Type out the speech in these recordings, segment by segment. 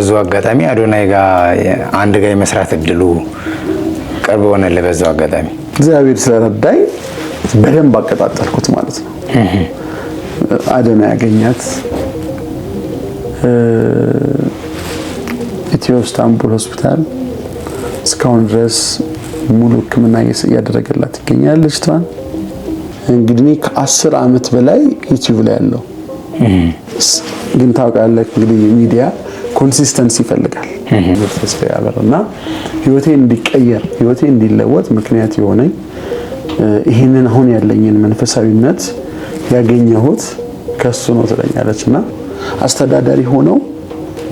በዛው አጋጣሚ አዶናይ ጋር አንድ ጋር መስራት እድሉ ቀርቦ ሆነ ለበዛው አጋጣሚ እግዚአብሔር ስለረዳኝ በደንብ አቀጣጠልኩት ማለት ነው። አዶናይ ያገኛት ኢትዮ ኢስታንቡል ሆስፒታል እስካሁን ድረስ ሙሉ ሕክምና እያደረገላት ይገኛል። ልጅቷን እንግዲህ ከ10 ዓመት በላይ ዩቲዩብ ላይ ያለው ግን ታውቃለህ እንግዲህ ሚዲያ ኮንሲስተንሲ ይፈልጋል። ተስፋ ያበራና ህይወቴ እንዲቀየር ህይወቴ እንዲለወጥ ምክንያት የሆነኝ ይሄንን አሁን ያለኝን መንፈሳዊነት ያገኘሁት ከሱ ነው ትለኛለችና አስተዳዳሪ ሆነው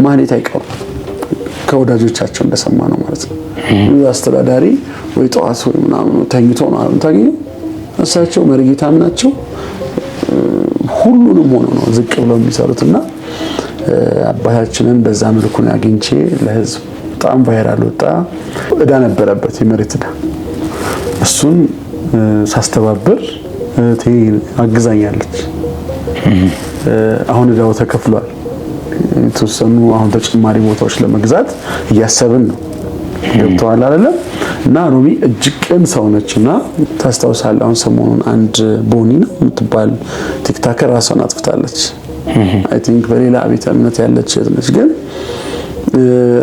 ማለት አይቀሩ ከወዳጆቻቸው እንደሰማ ነው ማለት ነው። አስተዳዳሪ ወይ ጠዋት ወይ ምናምን ተኝቶ ነው ታገኘው እሳቸው መርጌታም ናቸው። ሁሉንም ሆኖ ነው ዝቅ ብለው የሚሰሩትና አባታችንን በዛ መልኩ ነው አግኝቼ ለህዝብ በጣም ቫይራል ወጣ። እዳ ነበረበት የመሬት እዳ እሱን ሳስተባብር አግዛኛለች። አሁን እዳው ተከፍሏል። የተወሰኑ አሁን ተጨማሪ ቦታዎች ለመግዛት እያሰብን ነው። ገብተዋል አይደለም? እና ሮሚ እጅግ ቅን ሰው ነችና ታስታውሳለህ? አሁን ሰሞኑን አንድ ቦኒ ነው የምትባል ቲክቶከር ራሷን አጥፍታለች። አይ ቲንክ በሌላ ቤተ እምነት ያለች ነች። ግን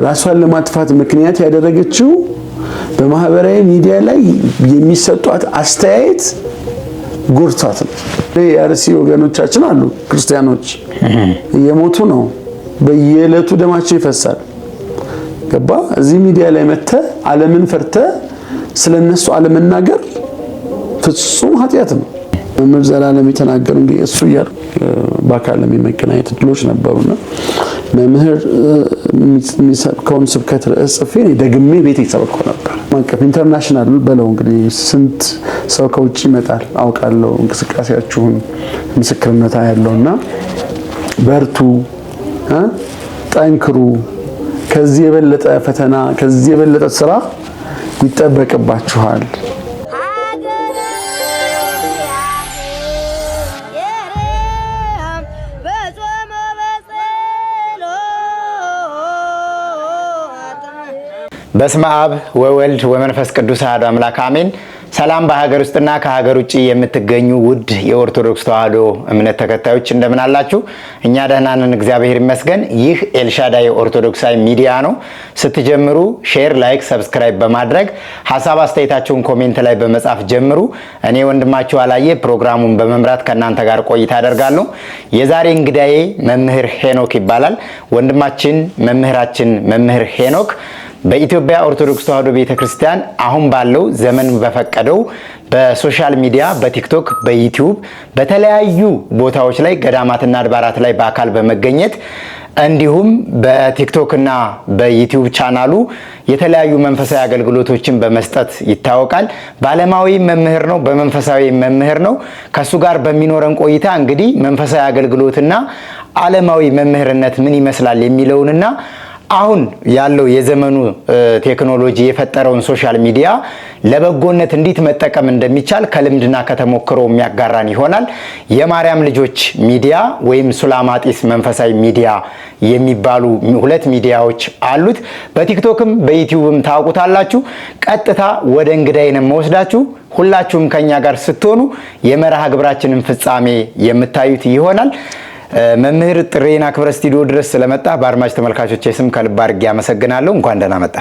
ራሷን ለማጥፋት ምክንያት ያደረገችው በማህበራዊ ሚዲያ ላይ የሚሰጧት አስተያየት ጎርቷት ነው። የአርሲ ወገኖቻችን አሉ ክርስቲያኖች እየሞቱ ነው። በየዕለቱ ደማቸው ይፈሳል። ገባ? እዚህ ሚዲያ ላይ መጥተህ ዓለምን ፈርተህ ስለነሱ ዓለመናገር ፍጹም ኃጢአት ነው። መምህር ዘላለም የተናገሩ እንግዲህ እሱ ያር በአካል ለመገናኘት እድሎች ነበሩና መምህር የሚሰብከውን ስብከት ርዕስ ጽፌ ደግሜ ቤት ይሰብከው ነበር። ማቀፍ ኢንተርናሽናል በለው እንግዲህ ስንት ሰው ከውጭ ይመጣል አውቃለሁ። እንቅስቃሴያችሁን ምስክርነት ያለውና በርቱ፣ ጠንክሩ። ከዚህ የበለጠ ፈተና ከዚህ የበለጠ ስራ ይጠበቅባችኋል። በስመ አብ ወወልድ ወመንፈስ ቅዱስ አሐዱ አምላክ አሜን። ሰላም በሀገር ውስጥና ከሀገር ውጭ የምትገኙ ውድ የኦርቶዶክስ ተዋሕዶ እምነት ተከታዮች እንደምን አላችሁ? እኛ ደህና ነን፣ እግዚአብሔር ይመስገን። ይህ ኤልሻዳይ ኦርቶዶክሳዊ ሚዲያ ነው። ስትጀምሩ ሼር፣ ላይክ፣ ሰብስክራይብ በማድረግ ሀሳብ አስተያየታችሁን ኮሜንት ላይ በመጻፍ ጀምሩ። እኔ ወንድማችሁ አላየ ፕሮግራሙን በመምራት ከእናንተ ጋር ቆይታ አደርጋለሁ። የዛሬ እንግዳዬ መምህር ሄኖክ ይባላል። ወንድማችን መምህራችን መምህር ሄኖክ በኢትዮጵያ ኦርቶዶክስ ተዋሕዶ ቤተክርስቲያን አሁን ባለው ዘመን በፈቀደው በሶሻል ሚዲያ በቲክቶክ በዩቲዩብ በተለያዩ ቦታዎች ላይ ገዳማትና አድባራት ላይ በአካል በመገኘት እንዲሁም በቲክቶክ እና በዩቲዩብ ቻናሉ የተለያዩ መንፈሳዊ አገልግሎቶችን በመስጠት ይታወቃል። በዓለማዊ መምህር ነው፣ በመንፈሳዊ መምህር ነው። ከሱ ጋር በሚኖረን ቆይታ እንግዲህ መንፈሳዊ አገልግሎትና ዓለማዊ መምህርነት ምን ይመስላል የሚለውንና አሁን ያለው የዘመኑ ቴክኖሎጂ የፈጠረውን ሶሻል ሚዲያ ለበጎነት እንዴት መጠቀም እንደሚቻል ከልምድና ከተሞክሮ የሚያጋራን ይሆናል። የማርያም ልጆች ሚዲያ ወይም ሱላማጢስ መንፈሳዊ ሚዲያ የሚባሉ ሁለት ሚዲያዎች አሉት። በቲክቶክም በዩቲዩብም ታውቁታላችሁ። ቀጥታ ወደ እንግዳዬ ነው የምወስዳችሁ። ሁላችሁም ከኛ ጋር ስትሆኑ የመርሃ ግብራችንን ፍጻሜ የምታዩት ይሆናል። መምህር ጥሬና ክብረ ስቱዲዮ ድረስ ስለመጣ በአድማጭ ተመልካቾች ስም ከልብ አድርጌ አመሰግናለሁ። እንኳን ደህና መጣ።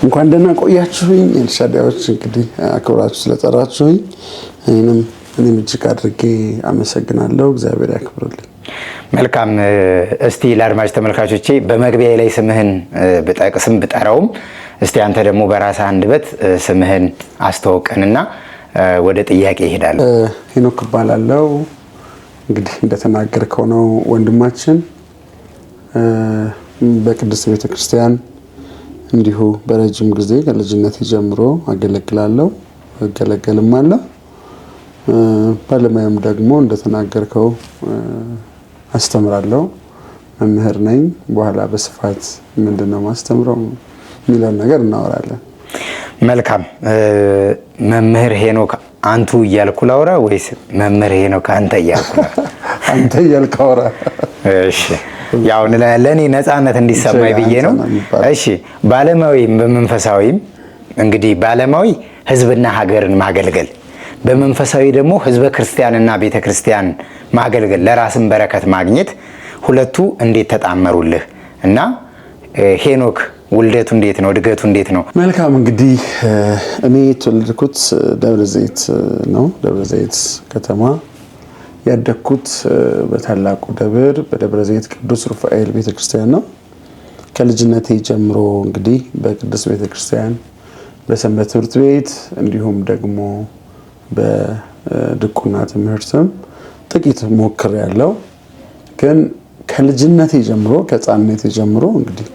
እንኳን ደህና ቆያችሁኝ። ኤልሻዳዮች እንግዲህ አክብራችሁ ስለጠራችሁኝ እኔም እጅግ አድርጌ አመሰግናለሁ። እግዚአብሔር ያክብርልኝ። መልካም። እስቲ ለአድማጭ ተመልካቾቼ በመግቢያ ላይ ስምህን ብጠቅስም ብጠራውም እስቲ አንተ ደግሞ በራስህ አንደበት ስምህን አስተዋውቀንና ወደ ጥያቄ ይሄዳል። ሄኖክ እባላለሁ። እንግዲህ እንደተናገርከው ነው ወንድማችን በቅድስት ቤተክርስቲያን እንዲሁ በረጅም ጊዜ ከልጅነት ጀምሮ አገለግላለሁ፣ እገለገልማለሁ። ባለሙያም ደግሞ እንደተናገርከው አስተምራለሁ፣ መምህር ነኝ። በኋላ በስፋት ምንድነው ማስተምረው የሚለውን ነገር እናወራለን። መልካም። መምህር ሄኖክ አንቱ እያልኩ ላውራ ወይስ መምህር ሄኖክ አንተ እያልኩ? አንተ እያልኩ አውራ። እሺ ያው ለኔ ነፃነት እንዲሰማይ ብዬ ነው። እሺ ባለማዊም በመንፈሳዊም እንግዲህ ባለማዊ ህዝብና ሀገርን ማገልገል፣ በመንፈሳዊ ደግሞ ህዝበ ክርስቲያንና ቤተክርስቲያን ማገልገል፣ ለራስን በረከት ማግኘት ሁለቱ እንዴት ተጣመሩልህ? እና ሄኖክ ውልደቱ እንዴት ነው? እድገቱ እንዴት ነው? መልካም እንግዲህ እኔ የተወለድኩት ደብረ ዘይት ነው። ደብረ ዘይት ከተማ ያደግኩት በታላቁ ደብር በደብረ ዘይት ቅዱስ ሩፋኤል ቤተክርስቲያን ነው። ከልጅነቴ ጀምሮ እንግዲህ በቅዱስ ቤተክርስቲያን በሰንበት ትምህርት ቤት እንዲሁም ደግሞ በድቁና ትምህርትም ጥቂት ሞክሬያለሁ። ግን ከልጅነቴ ጀምሮ ከሕፃንነቴ ጀምሮ እንግዲህ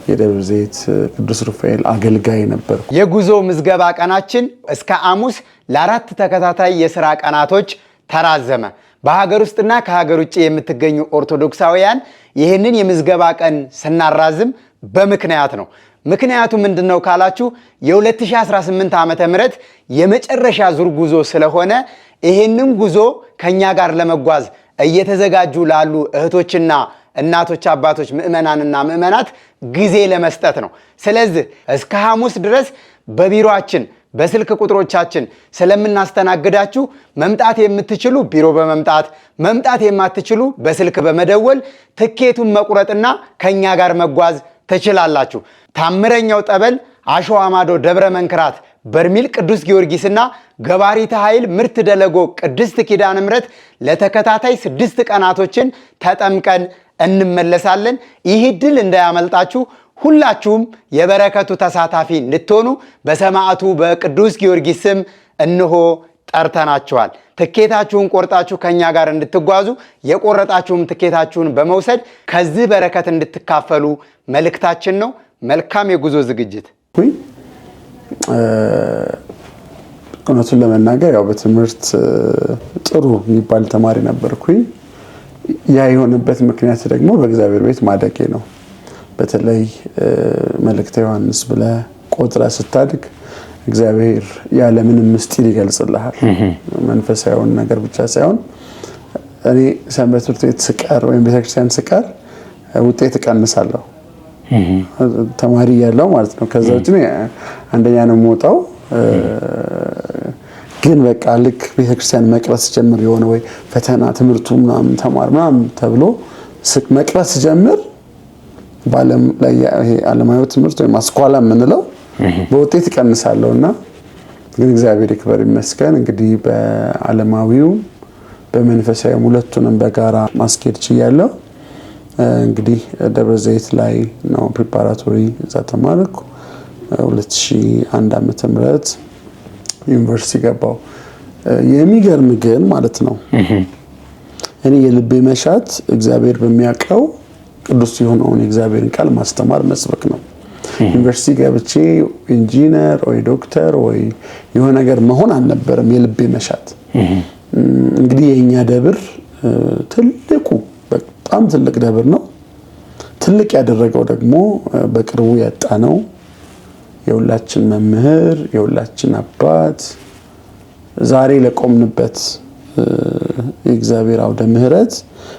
የደብረ ዘይት ቅዱስ ሩፋኤል አገልጋይ ነበር። የጉዞ ምዝገባ ቀናችን እስከ ሐሙስ ለ4 ተከታታይ የሥራ ቀናቶች ተራዘመ። በሀገር ውስጥና ከሀገር ውጭ የምትገኙ ኦርቶዶክሳውያን ይህንን የምዝገባ ቀን ስናራዝም በምክንያት ነው። ምክንያቱ ምንድነው ካላችሁ የ2018 ዓመተ ምህረት የመጨረሻ ዙር ጉዞ ስለሆነ ይህንን ጉዞ ከኛ ጋር ለመጓዝ እየተዘጋጁ ላሉ እህቶችና እናቶች፣ አባቶች፣ ምእመናንና ምእመናት ጊዜ ለመስጠት ነው። ስለዚህ እስከ ሐሙስ ድረስ በቢሮአችን በስልክ ቁጥሮቻችን ስለምናስተናግዳችሁ መምጣት የምትችሉ ቢሮ በመምጣት መምጣት የማትችሉ በስልክ በመደወል ትኬቱን መቁረጥና ከኛ ጋር መጓዝ ትችላላችሁ። ታምረኛው ጠበል አሸዋ ማዶ ደብረ መንክራት በርሚል ቅዱስ ጊዮርጊስና ገባሪተ ኃይል ምርት ደለጎ ቅድስት ኪዳነ ምሕረት ለተከታታይ 6 ቀናቶችን ተጠምቀን እንመለሳለን። ይህ ድል እንዳያመልጣችሁ ሁላችሁም የበረከቱ ተሳታፊ እንድትሆኑ በሰማዕቱ በቅዱስ ጊዮርጊስ ስም እንሆ ጠርተናችኋል። ትኬታችሁን ቆርጣችሁ ከኛ ጋር እንድትጓዙ የቆረጣችሁም ትኬታችሁን በመውሰድ ከዚህ በረከት እንድትካፈሉ መልእክታችን ነው። መልካም የጉዞ ዝግጅት። እውነቱን ለመናገር ያው በትምህርት ጥሩ የሚባል ተማሪ ነበርኩኝ። ያ የሆነበት ምክንያት ደግሞ በእግዚአብሔር ቤት ማደጌ ነው። በተለይ መልእክተ ዮሐንስ ብለህ ቆጥረህ ስታድግ እግዚአብሔር ያለምንም ምስጢር ይገልጽልሃል። መንፈሳዊውን ነገር ብቻ ሳይሆን እኔ ሰንበት ትምህርት ቤት ስቀር ወይም ቤተክርስቲያን ስቀር ውጤት እቀንሳለሁ ተማሪ ያለው ማለት ነው። ከዛ ውጭ አንደኛ ነው የምወጣው። ግን በቃ ልክ ቤተክርስቲያን መቅረስ ጀምር የሆነ ወይ ፈተና ትምህርቱ ምናምን ተማር ምናምን ተብሎ መቅረስ ጀምር ባለም ላይ ይሄ ዓለማዊ ትምህርት ወይ አስኳላ የምንለው በውጤት ይቀንሳለውና ግን እግዚአብሔር ይክበር ይመስገን እንግዲህ በዓለማዊው በመንፈሳዊ ሁለቱንም በጋራ ማስኬድ ችያለሁ። እንግዲህ ደብረ ዘይት ላይ ነው ፕሪፓራቶሪ እዛ ተማርኩ። 2001 ዓመተ ምህረት ዩኒቨርሲቲ ገባው። የሚገርም ግን ማለት ነው እኔ የልቤ መሻት እግዚአብሔር በሚያውቀው ቅዱስ የሆነውን የእግዚአብሔርን ቃል ማስተማር መስበክ ነው። ዩኒቨርሲቲ ገብቼ ኢንጂነር ወይ ዶክተር ወይ የሆነ ነገር መሆን አልነበረም የልቤ መሻት። እንግዲህ የኛ ደብር ትልቁ በጣም ትልቅ ደብር ነው። ትልቅ ያደረገው ደግሞ በቅርቡ ያጣነው የሁላችን መምህር የሁላችን አባት ዛሬ ለቆምንበት የእግዚአብሔር አውደ ምህረት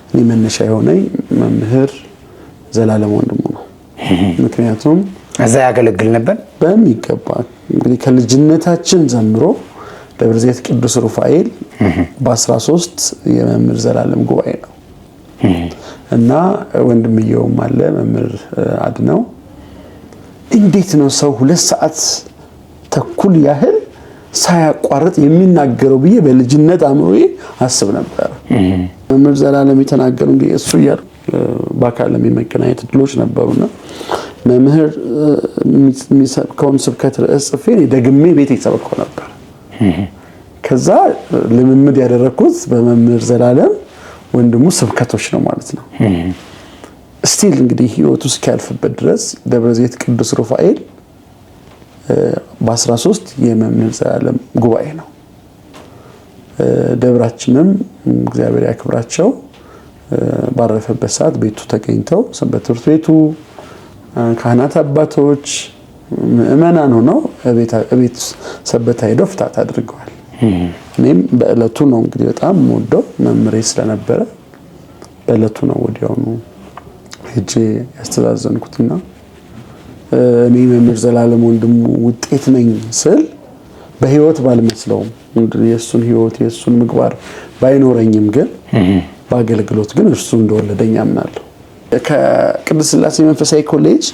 እኔ መነሻ የሆነኝ መምህር ዘላለም ወንድሙ ነው። ምክንያቱም እዛ ያገለግል ነበር በሚገባ እንግዲህ ከልጅነታችን ጀምሮ ደብረ ዘይት ቅዱስ ሩፋኤል በ13 የመምህር ዘላለም ጉባኤ ነው እና ወንድምየውም አለ መምህር አድነው። እንዴት ነው ሰው 2 ሰዓት ተኩል ያህል ሳያቋርጥ የሚናገረው ብዬ በልጅነት አእምሮዬ አስብ ነበር። መምህር ዘላለም የተናገሩ እንግዲህ እሱ ያር በአካል ለመገናኘት ድሎች ነበሩና መምህር የሚሰብከውን ስብከት ርዕስ ጽፌ ደግሜ ቤት ይሰብከው ነበር። ከዛ ልምምድ ያደረኩት በመምህር ዘላለም ወንድሙ ስብከቶች ነው ማለት ነው። ስቲል እንግዲህ ህይወቱ እስኪያልፍበት ድረስ ደብረ ዘይት ቅዱስ ሩፋኤል በ13 የመምህር ዘላለም ጉባኤ ነው። ደብራችንም እግዚአብሔር ያክብራቸው ባረፈበት ሰዓት ቤቱ ተገኝተው ሰንበት ትምህርት ቤቱ ካህናት አባቶች ምእመናን ሆነው ቤት ሰበታ ሄደው ፍታት አድርገዋል። እኔም በእለቱ ነው እንግዲህ በጣም ወደው መምሬ ስለነበረ በእለቱ ነው ወዲያውኑ ሄጄ ያስተዛዘንኩትና እኔ መምህር ዘላለም ወንድሙ ውጤት ነኝ ስል በህይወት ባልመስለውም የእሱን ህይወት የእሱን ምግባር ባይኖረኝም ግን በአገልግሎት ግን እርሱ እንደወለደኝ አምናለሁ። ከቅድስት ሥላሴ መንፈሳዊ ኮሌጅ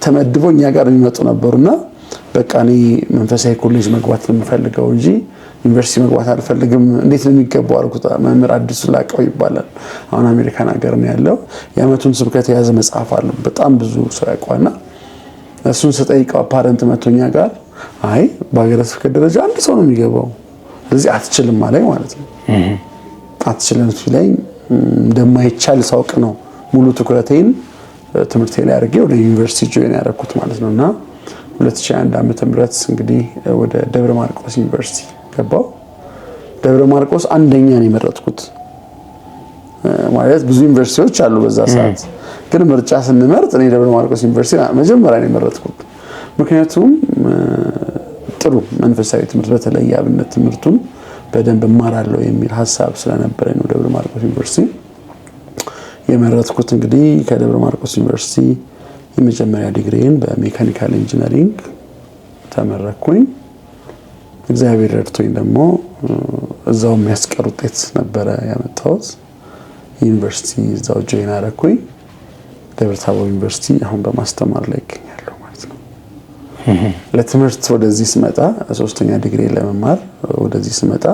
ተመድቦ እኛ ጋር የሚመጡ ነበሩና በቃ እኔ መንፈሳዊ ኮሌጅ መግባት ነው የምፈልገው እንጂ ዩኒቨርሲቲ መግባት አልፈልግም። እንዴት ነው የሚገባው አልኩት። መምህር አዲሱ ላቀው ይባላል። አሁን አሜሪካን ሀገር ነው ያለው። የዓመቱን ስብከት የያዘ መጽሐፍ አለው። በጣም ብዙ ሰው ያውቀዋልና እሱን ስጠይቀው አፓረንት መቶኛ ጋር አይ በሀገረ ስብከት ደረጃ አንድ ሰው ነው የሚገባው፣ ስለዚህ አትችልም አለኝ ማለት ነው። አትችልም ሲለኝ እንደማይቻል ሳውቅ ነው ሙሉ ትኩረቴን ትምህርቴ ላይ አድርጌ ወደ ዩኒቨርሲቲ ጆይን ያደረኩት ማለት ነውና 2001 ዓመተ ምህረት እንግዲህ ወደ ደብረ ማርቆስ ዩኒቨርሲቲ ገባው። ደብረ ማርቆስ አንደኛ ነው የመረጥኩት። ማለት ብዙ ዩኒቨርሲቲዎች አሉ በዛ ሰዓት፣ ግን ምርጫ ስንመርጥ እኔ ደብረ ማርቆስ ዩኒቨርሲቲ መጀመሪያ ነው የመረጥኩት። ምክንያቱም ጥሩ መንፈሳዊ ትምህርት በተለይ አብነት ትምህርቱን በደንብ እማራለሁ የሚል ሐሳብ ስለነበረኝ ነው ደብረ ማርቆስ ዩኒቨርሲቲ የመረጥኩት። እንግዲህ ከደብረ ማርቆስ ዩኒቨርሲቲ የመጀመሪያ ዲግሪን በሜካኒካል ኢንጂነሪንግ ተመረኩኝ። እግዚአብሔር ረድቶኝ ደግሞ እዛው የሚያስቀር ውጤት ነበረ ያመጣሁት። ዩኒቨርሲቲ እዛው ጆይን አደረኩኝ። ደብረ ታቦር ዩኒቨርሲቲ አሁን በማስተማር ላይ ይገኛለሁ ማለት ነው። ለትምህርት ወደዚህ ስመጣ ሶስተኛ ዲግሪ ለመማር ወደዚህ ስመጣ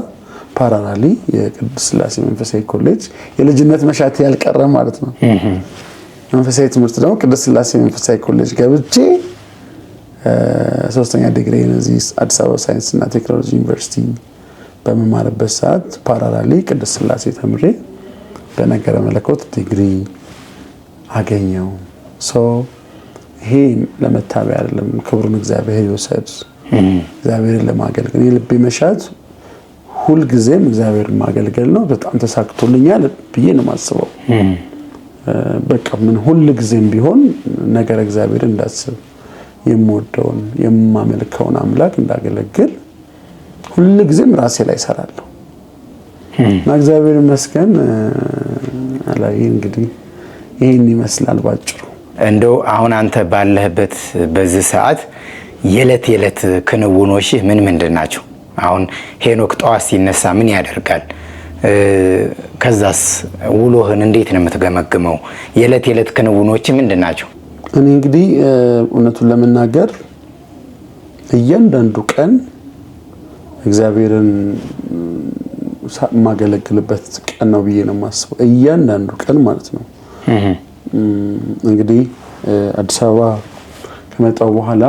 ፓራራሊ የቅድስት ሥላሴ መንፈሳዊ ኮሌጅ የልጅነት መሻት ያልቀረ ማለት ነው። መንፈሳዊ ትምህርት ደግሞ ቅድስት ሥላሴ መንፈሳዊ ኮሌጅ ገብቼ ሶስተኛ ዲግሪ እዚህ አዲስ አበባ ሳይንስና ቴክኖሎጂ ዩኒቨርሲቲ በመማርበት ሰዓት ፓራራሊ ቅድስት ሥላሴ ተምሬ በነገረ መለኮት ዲግሪ አገኘው። ይሄ ለመታበያ አይደለም፣ ክብሩን እግዚአብሔር ይወሰድ። እግዚአብሔርን ለማገልገል የልቤ መሻት ሁልጊዜም እግዚአብሔርን ማገልገል ነው። በጣም ተሳክቶልኛል ብዬ ነው የማስበው። በቃ ምን ሁልጊዜም ቢሆን ነገር እግዚአብሔር እንዳስብ የምወደውን የማመልከውን አምላክ እንዳገለግል ሁልጊዜም ራሴ ላይ እሰራለሁ እና እግዚአብሔር ይመስገን። አላይ እንግዲህ ይሄን ይመስላል ባጭሩ። እንደው አሁን አንተ ባለህበት በዚህ ሰዓት የዕለት ክንውኖች ምንድን ናቸው? አሁን ሄኖክ ጠዋት ሲነሳ ምን ያደርጋል? ከዛስ ውሎህን እንዴት ነው የምትገመግመው? የዕለት ክንውኖች ምንድን ናቸው? እኔ እንግዲህ እውነቱን ለመናገር እያንዳንዱ ቀን እግዚአብሔርን ማገለግልበት ቀን ነው ብዬ ነው የማስበው። እያንዳንዱ ቀን ማለት ነው። እንግዲህ አዲስ አበባ ከመጣሁ በኋላ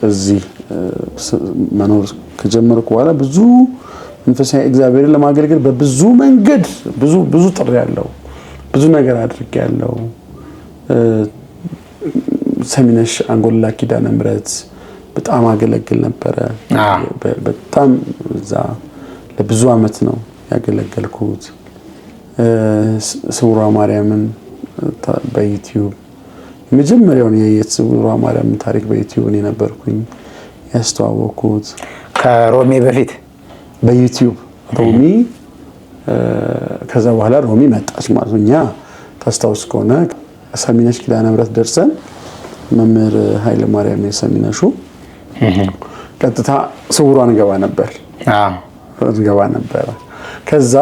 እዚህ መኖር ከጀመርኩ በኋላ ብዙ መንፈሳዊ እግዚአብሔርን ለማገልገል በብዙ መንገድ ብዙ ጥሪ ያለው ብዙ ነገር አድርጌ ያለው ሰሚነሽ አንጎላ ኪዳነ ምሕረት በጣም አገለግል ነበረ። በጣም እዛ ለብዙ አመት ነው ያገለገልኩት። ስውሯ ማርያምን በዩቲዩብ መጀመሪያውን የስውሯ ማርያምን ታሪክ በዩቲዩብ ነው ነበርኩኝ ያስተዋወቅኩት። ከሮሚ በፊት በዩቲዩብ ሮሚ ከዛ በኋላ ሮሚ መጣች ማለት ነው። እኛ ታስታውስ ከሆነ ሰሚነሽ ኪዳነ ምሕረት ደርሰን መምህር ኃይለ ማርያም የሰሚነሹ ቀጥታ ስውሯን ገባ ነበር። ከዛ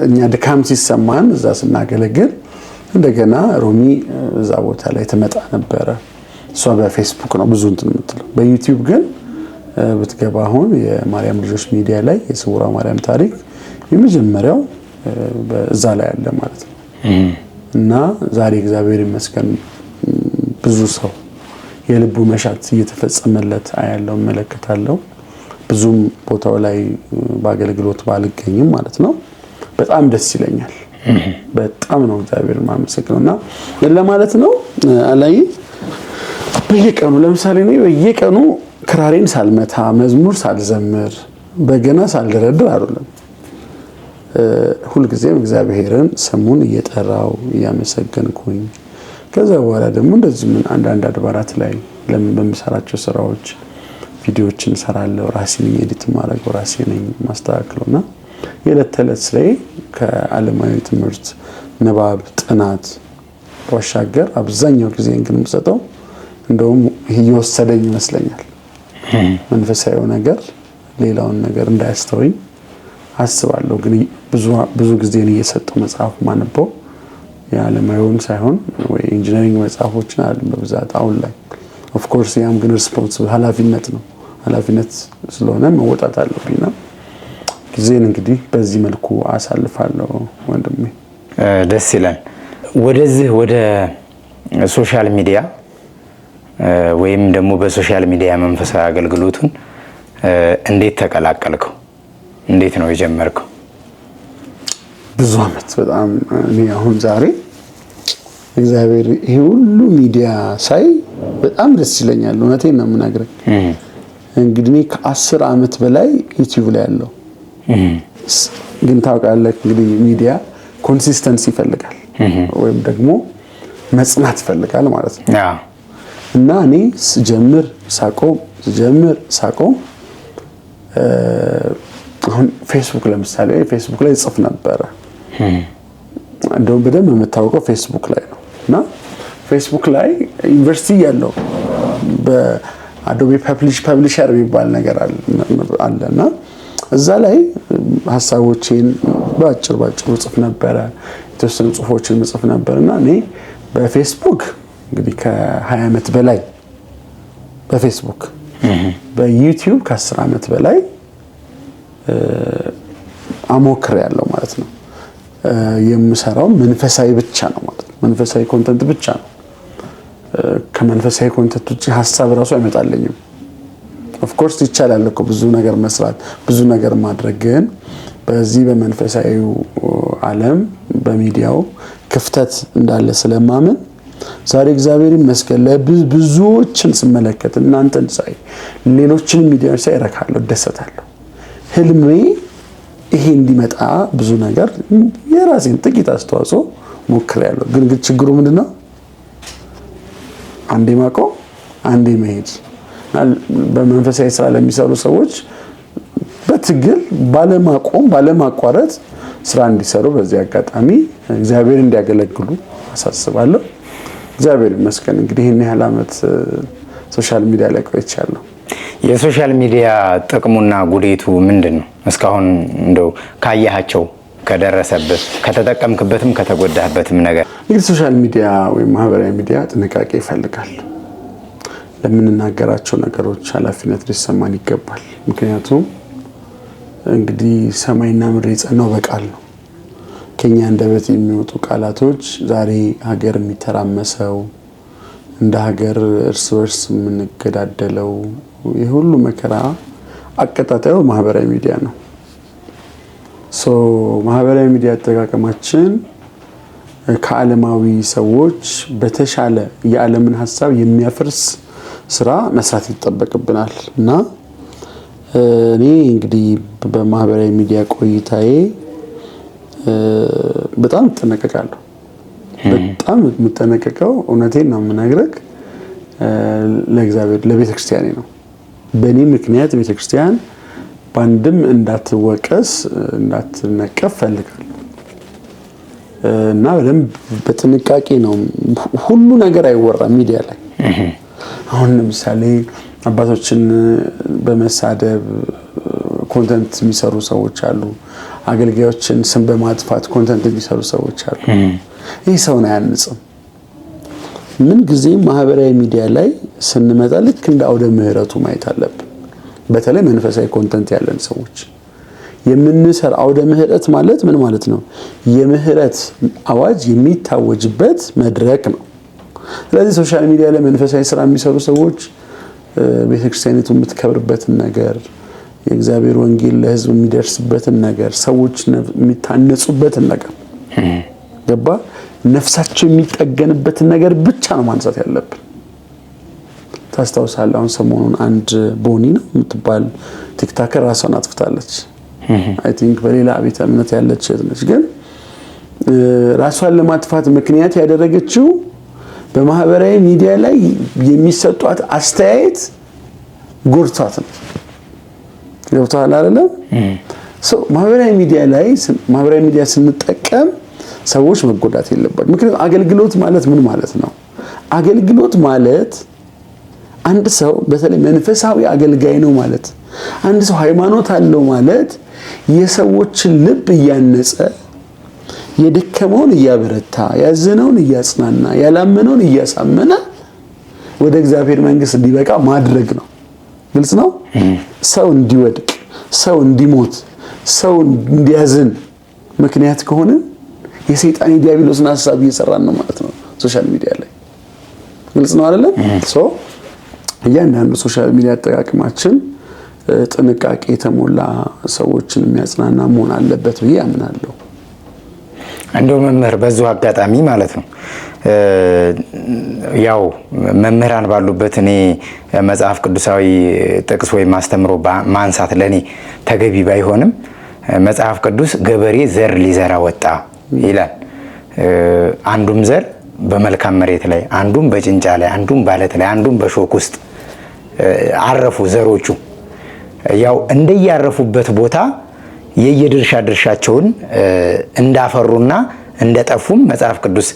እኛ ድካም ሲሰማን እዛ ስናገለግል እንደገና ሮሚ እዛ ቦታ ላይ ትመጣ ነበረ። እሷ በፌስቡክ ነው ብዙ እንትን የምትለው። በዩቲዩብ ግን ብትገባ አሁን የማርያም ልጆች ሚዲያ ላይ የስውሯ ማርያም ታሪክ የመጀመሪያው እዛ ላይ አለ ማለት ነው። እና ዛሬ እግዚአብሔር ይመስገን ብዙ ሰው የልቡ መሻት እየተፈጸመለት አያለው እመለከታለሁ። ብዙም ቦታው ላይ በአገልግሎት ባልገኝም ማለት ነው። በጣም ደስ ይለኛል። በጣም ነው እግዚአብሔር ማመሰግነውና ለማለት ነው። አላይ በየቀኑ ለምሳሌ ነው በየቀኑ ክራሬን ሳልመታ መዝሙር ሳልዘምር በገና ሳልደረድር አይደለም። ሁልጊዜም እግዚአብሔርን ስሙን እየጠራው እያመሰገንኩኝ ከዛ በኋላ ደግሞ እንደዚህ ምን አንዳንድ አድባራት ላይ ለምን በሚሰራቸው ስራዎች ቪዲዮዎችን ሰራለው። ራሴ ነኝ ኤዲት ማድረገው፣ ራሴ ነኝ ማስተካከለውና የዕለት ተዕለት ስራዬ ከዓለማዊ ትምህርት ንባብ ጥናት ባሻገር አብዛኛው ጊዜ ግን የምሰጠው እንደውም ይሄ እየወሰደኝ ይመስለኛል መንፈሳዊ ነገር ሌላውን ነገር እንዳያስተውኝ አስባለሁ። ግን ብዙ ጊዜ እየሰጠው መጽሐፍ ማነበው የዓለማዊውን ሳይሆን ወይ ኢንጂነሪንግ መጽሐፎችን አይደለም በብዛት አሁን ላይ ኦፍ ኮርስ ያም ግን ሪስፖንሲብል ኃላፊነት ስለሆነ መወጣት አለብኝና ጊዜን እንግዲህ በዚህ መልኩ አሳልፋለሁ ወንድሜ። ደስ ይላል። ወደ ሶሻል ሚዲያ ወይም ደግሞ በሶሻል ሚዲያ መንፈሳዊ አገልግሎቱን እንዴት ተቀላቀልከው? እንዴት ነው የጀመርከው? ብዙ አመት በጣም እኔ አሁን ዛሬ እግዚአብሔር ይሄ ሁሉ ሚዲያ ሳይ በጣም ደስ ይለኛል። እውነቴን ነው የምነግርህ። እንግዲህ ከ10 አመት በላይ ዩቲዩብ ላይ ያለው ግን ታውቃለህ እንግዲህ ሚዲያ ኮንሲስተንሲ ይፈልጋል ወይም ደግሞ መጽናት ይፈልጋል ማለት ነው። እና እኔ ስጀምር ሳቆም አሁን ፌስቡክ ለምሳሌ ፌስቡክ ላይ ጽፍ ነበር። እንደውም በደንብ የምታውቀው ፌስቡክ ላይ ነው። እና ፌስቡክ ላይ ዩኒቨርሲቲ ያለው በአዶቤ ፐብሊሸር የሚባል ነገር አለና እዛ ላይ ሐሳቦቼን ባጭር ጽፍ ነበር። የተወሰኑ ጽሁፎችን ጽፍ ነበርና እኔ በፌስቡክ እንግዲህ ከ20 አመት በላይ በፌስቡክ በዩቲዩብ ከ10 አመት በላይ አሞክሬያለሁ ማለት ነው። የምሰራው መንፈሳዊ ብቻ ነው ማለት ነው። መንፈሳዊ ኮንተንት ብቻ ነው። ከመንፈሳዊ ኮንተንት ውጪ ሐሳብ ራሱ አይመጣልኝም። ኦፍ ኮርስ ይቻላል እኮ ብዙ ነገር መስራት ብዙ ነገር ማድረግ፣ ግን በዚህ በመንፈሳዊው ዓለም በሚዲያው ክፍተት እንዳለ ስለማምን ዛሬ እግዚአብሔር ይመስገን ለብዙዎችን ስመለከት እናንተን ሳይ ሌሎችን ሚዲያዎች ሳይ እረካለሁ፣ ደሰታለሁ። ህልሜ ይሄ እንዲመጣ ብዙ ነገር የራሴን ጥቂት አስተዋጽኦ ሞክሬያለሁ። ግን ችግሩ ምንድነው? አንዴ ማቆም አንዴ መሄድ። በመንፈሳዊ ስራ ለሚሰሩ ሰዎች በትግል ባለማቋረጥ ስራ እንዲሰሩ በዚህ አጋጣሚ እግዚአብሔር እንዲያገለግሉ አሳስባለሁ። እግዚአብሔር ይመስገን እንግዲህ ይሄን ያህል አመት ሶሻል ሚዲያ ላይ ቆይቻለሁ። የሶሻል ሚዲያ ጥቅሙና ጉዳቱ ምንድነው? እስካሁን እንደው ካያቸው ከደረሰበት ከተጠቀምክበትም ከተጎዳህበትም ነገር። እንግዲህ ሶሻል ሚዲያ ወይም ማህበራዊ ሚዲያ ጥንቃቄ ይፈልጋል። ለምንናገራቸው ነገሮች ኃላፊነት ሊሰማን ይገባል። ምክንያቱም እንግዲህ ሰማይና ምድር የጸናው በቃል ነው። ከኛ አንደበት የሚወጡ ቃላቶች ዛሬ ሀገር የሚተራመሰው እንደ ሀገር እርስ በርስ የምንገዳደለው የሁሉ መከራ አቀጣጣዩ ማህበራዊ ሚዲያ ነው። ማህበራዊ ሚዲያ አጠቃቀማችን ከዓለማዊ ሰዎች በተሻለ የዓለምን ሐሳብ የሚያፈርስ ስራ መስራት ይጠበቅብናል እና እኔ እንግዲህ በማህበራዊ ሚዲያ ቆይታዬ በጣም እጠነቀቃለሁ። በጣም የምጠነቀቀው እውነቴን ነው የምነግርህ ለእግዚአብሔር ለቤተክርስቲያኔ ነው። በእኔ ምክንያት ቤተክርስቲያን ባንድም እንዳትወቀስ እንዳትነቀፍ ፈልጋለሁ እና በደንብ በጥንቃቄ ነው ሁሉ ነገር አይወራም ሚዲያ ላይ። አሁን ለምሳሌ አባቶችን በመሳደብ ኮንተንት የሚሰሩ ሰዎች አሉ። አገልጋዮችን ስም በማጥፋት ኮንተንት የሚሰሩ ሰዎች አሉ። ይህ ሰውን አያንጽም። ምን ጊዜ ማህበራዊ ሚዲያ ላይ ስንመጣ ልክ እንደ አውደ ምህረቱ ማየት አለብን። በተለይ መንፈሳዊ ኮንተንት ያለን ሰዎች የምንሰራ አውደ ምህረት ማለት ምን ማለት ነው? የምህረት አዋጅ የሚታወጅበት መድረክ ነው። ስለዚህ ሶሻል ሚዲያ ላይ መንፈሳዊ ስራ የሚሰሩ ሰዎች ቤተክርስቲያኒቱ የምትከብርበትን ነገር፣ የእግዚአብሔር ወንጌል ለህዝብ የሚደርስበትን ነገር፣ ሰዎች የሚታነጹበትን ነገር ገባ ነፍሳቸው የሚጠገንበትን ነገር ብቻ ነው ማንሳት ያለብን። ታስታውሳለህ? አሁን ሰሞኑን አንድ ቦኒ ነው የምትባል ቲክቶከር ራሷን አጥፍታለች። አይ ቲንክ በሌላ ቤተ እምነት ያለች ነች። ግን ራሷን ለማጥፋት ምክንያት ያደረገችው በማህበራዊ ሚዲያ ላይ የሚሰጧት አስተያየት ጎርቷት ነው። ገብቶሃል አይደለም? ማህበራዊ ሚዲያ ስንጠቀም ሰዎች መጎዳት የለባቸውም። ምክንያቱም አገልግሎት ማለት ምን ማለት ነው? አገልግሎት ማለት አንድ ሰው በተለይ መንፈሳዊ አገልጋይ ነው ማለት፣ አንድ ሰው ሃይማኖት አለው ማለት የሰዎችን ልብ እያነጸ የደከመውን እያበረታ ያዘነውን እያጽናና ያላመነውን እያሳመነ ወደ እግዚአብሔር መንግስት እንዲበቃ ማድረግ ነው። ግልጽ ነው። ሰው እንዲወድቅ፣ ሰው እንዲሞት፣ ሰው እንዲያዝን ምክንያት ከሆነ የሰይጣን የዲያብሎስን ሐሳብ እየሰራን ነው ማለት ነው ሶሻል ሚዲያ ላይ። ግልጽ ነው አይደለም? እያንዳንዱ ሶሻል ሚዲያ አጠቃቀማችን ጥንቃቄ የተሞላ ሰዎችን የሚያጽናና መሆን አለበት ብዬ አምናለሁ። እንደው መምህር በዚሁ አጋጣሚ ማለት ነው ያው መምህራን ባሉበት እኔ መጽሐፍ ቅዱሳዊ ጥቅስ ወይም አስተምሮ ማንሳት ለኔ ተገቢ ባይሆንም መጽሐፍ ቅዱስ ገበሬ ዘር ሊዘራ ወጣ ይላል። አንዱም ዘር በመልካም መሬት ላይ፣ አንዱም በጭንጫ ላይ፣ አንዱም ባለት ላይ፣ አንዱም በሾክ ውስጥ አረፉ ዘሮቹ። ያው እንደያረፉበት ቦታ የየድርሻቸውን እንዳፈሩና እንደጠፉም መጽሐፍ ቅዱስ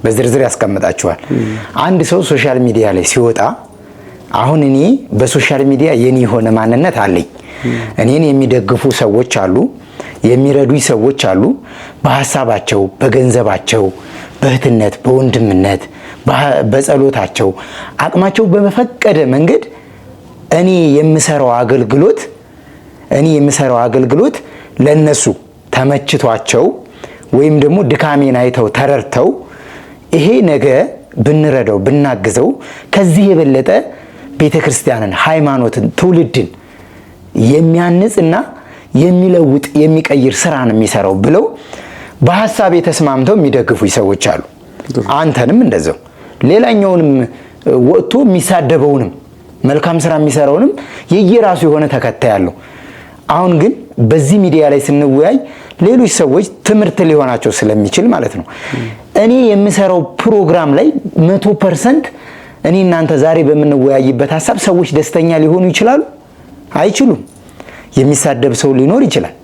በዝርዝር ያስቀምጣቸዋል። አንድ ሰው ሶሻል ሚዲያ ላይ ሲወጣ አሁን እኔ በሶሻል ሚዲያ የኔ የሆነ ማንነት አለኝ። እኔን የሚደግፉ ሰዎች አሉ፣ የሚረዱኝ ሰዎች አሉ። በሐሳባቸው፣ በገንዘባቸው፣ በእህትነት፣ በወንድምነት፣ በጸሎታቸው አቅማቸው በመፈቀደ መንገድ እኔ የምሰራው አገልግሎት ለነሱ ተመችቷቸው ወይም ደግሞ ድካሜን አይተው ተረድተው ይሄ ነገ ብንረዳው ብናግዘው ከዚህ የበለጠ ቤተክርስቲያንን፣ ሃይማኖትን፣ ትውልድን የሚያንጽና የሚለውጥ የሚቀይር ስራ ነው የሚሰራው ብለው በሐሳብ የተስማምተው የሚደግፉኝ ሰዎች አሉ። አንተንም እንደዛው ሌላኛውንም ወጥቶ የሚሳደበውንም መልካም ስራ የሚሰራውንም የየራሱ የሆነ ተከታይ አለው። አሁን ግን በዚህ ሚዲያ ላይ ስንወያይ ሌሎች ሰዎች ትምህርት ሊሆናቸው ስለሚችል ማለት ነው እኔ የምሰራው ፕሮግራም ላይ 100% እኔ እናንተ ዛሬ በምንወያይበት ሐሳብ ሰዎች ደስተኛ ሊሆኑ ይችላሉ? አይችሉም። የሚሳደብ ሰው ሊኖር ይችላል፣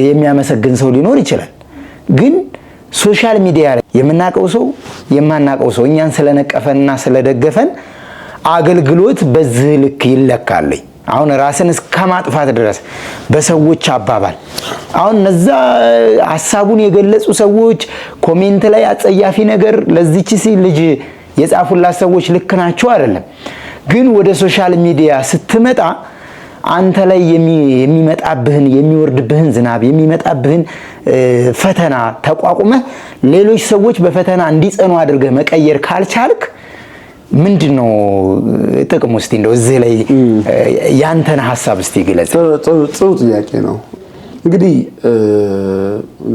የሚያመሰግን ሰው ሊኖር ይችላል። ግን ሶሻል ሚዲያ ላይ የምናቀው ሰው የማናቀው ሰው እኛን ስለነቀፈንና ስለደገፈን አገልግሎት በዚህ ልክ ይለካል። አሁን ራስን እስከ ማጥፋት ድረስ በሰዎች አባባል አሁን እነዛ ሐሳቡን የገለጹ ሰዎች ኮሜንት ላይ አጸያፊ ነገር ለዚች ልጅ የጻፉላት ሰዎች ልክ ናቸው አይደለም። ግን ወደ ሶሻል ሚዲያ ስትመጣ አንተ ላይ የሚመጣብህን የሚወርድብህን ዝናብ የሚመጣብህን ፈተና ተቋቁመህ ሌሎች ሰዎች በፈተና እንዲጸኑ አድርገህ መቀየር ካልቻልክ ምንድነው ጥቅሙ? እስቲ እንደው እዚህ ላይ ያንተን ሐሳብ እስቲ ግለጽ። ጥሩ ጥያቄ ነው። እንግዲህ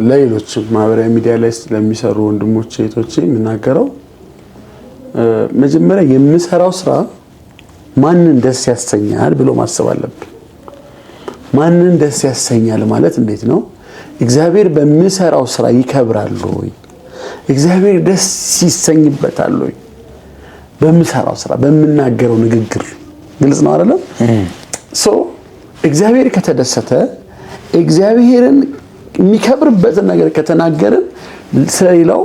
ለሌሎች ማህበራዊ ሚዲያ ላይ ለሚሰሩ ወንድሞቼ እህቶቼ የምናገረው መጀመሪያ የምሰራው ስራ ማንን ደስ ያሰኛል ብሎ ማሰብ አለብን። ማንን ደስ ያሰኛል ማለት እንዴት ነው? እግዚአብሔር በምሰራው ስራ ይከብራል ወይ? እግዚአብሔር ደስ ይሰኝበታል ወይ? በምሰራው ስራ በምናገረው ንግግር ግልጽ ነው አይደለም? እግዚአብሔር ከተደሰተ እግዚአብሔርን የሚከብርበትን ነገር ከተናገርን ስለሌላው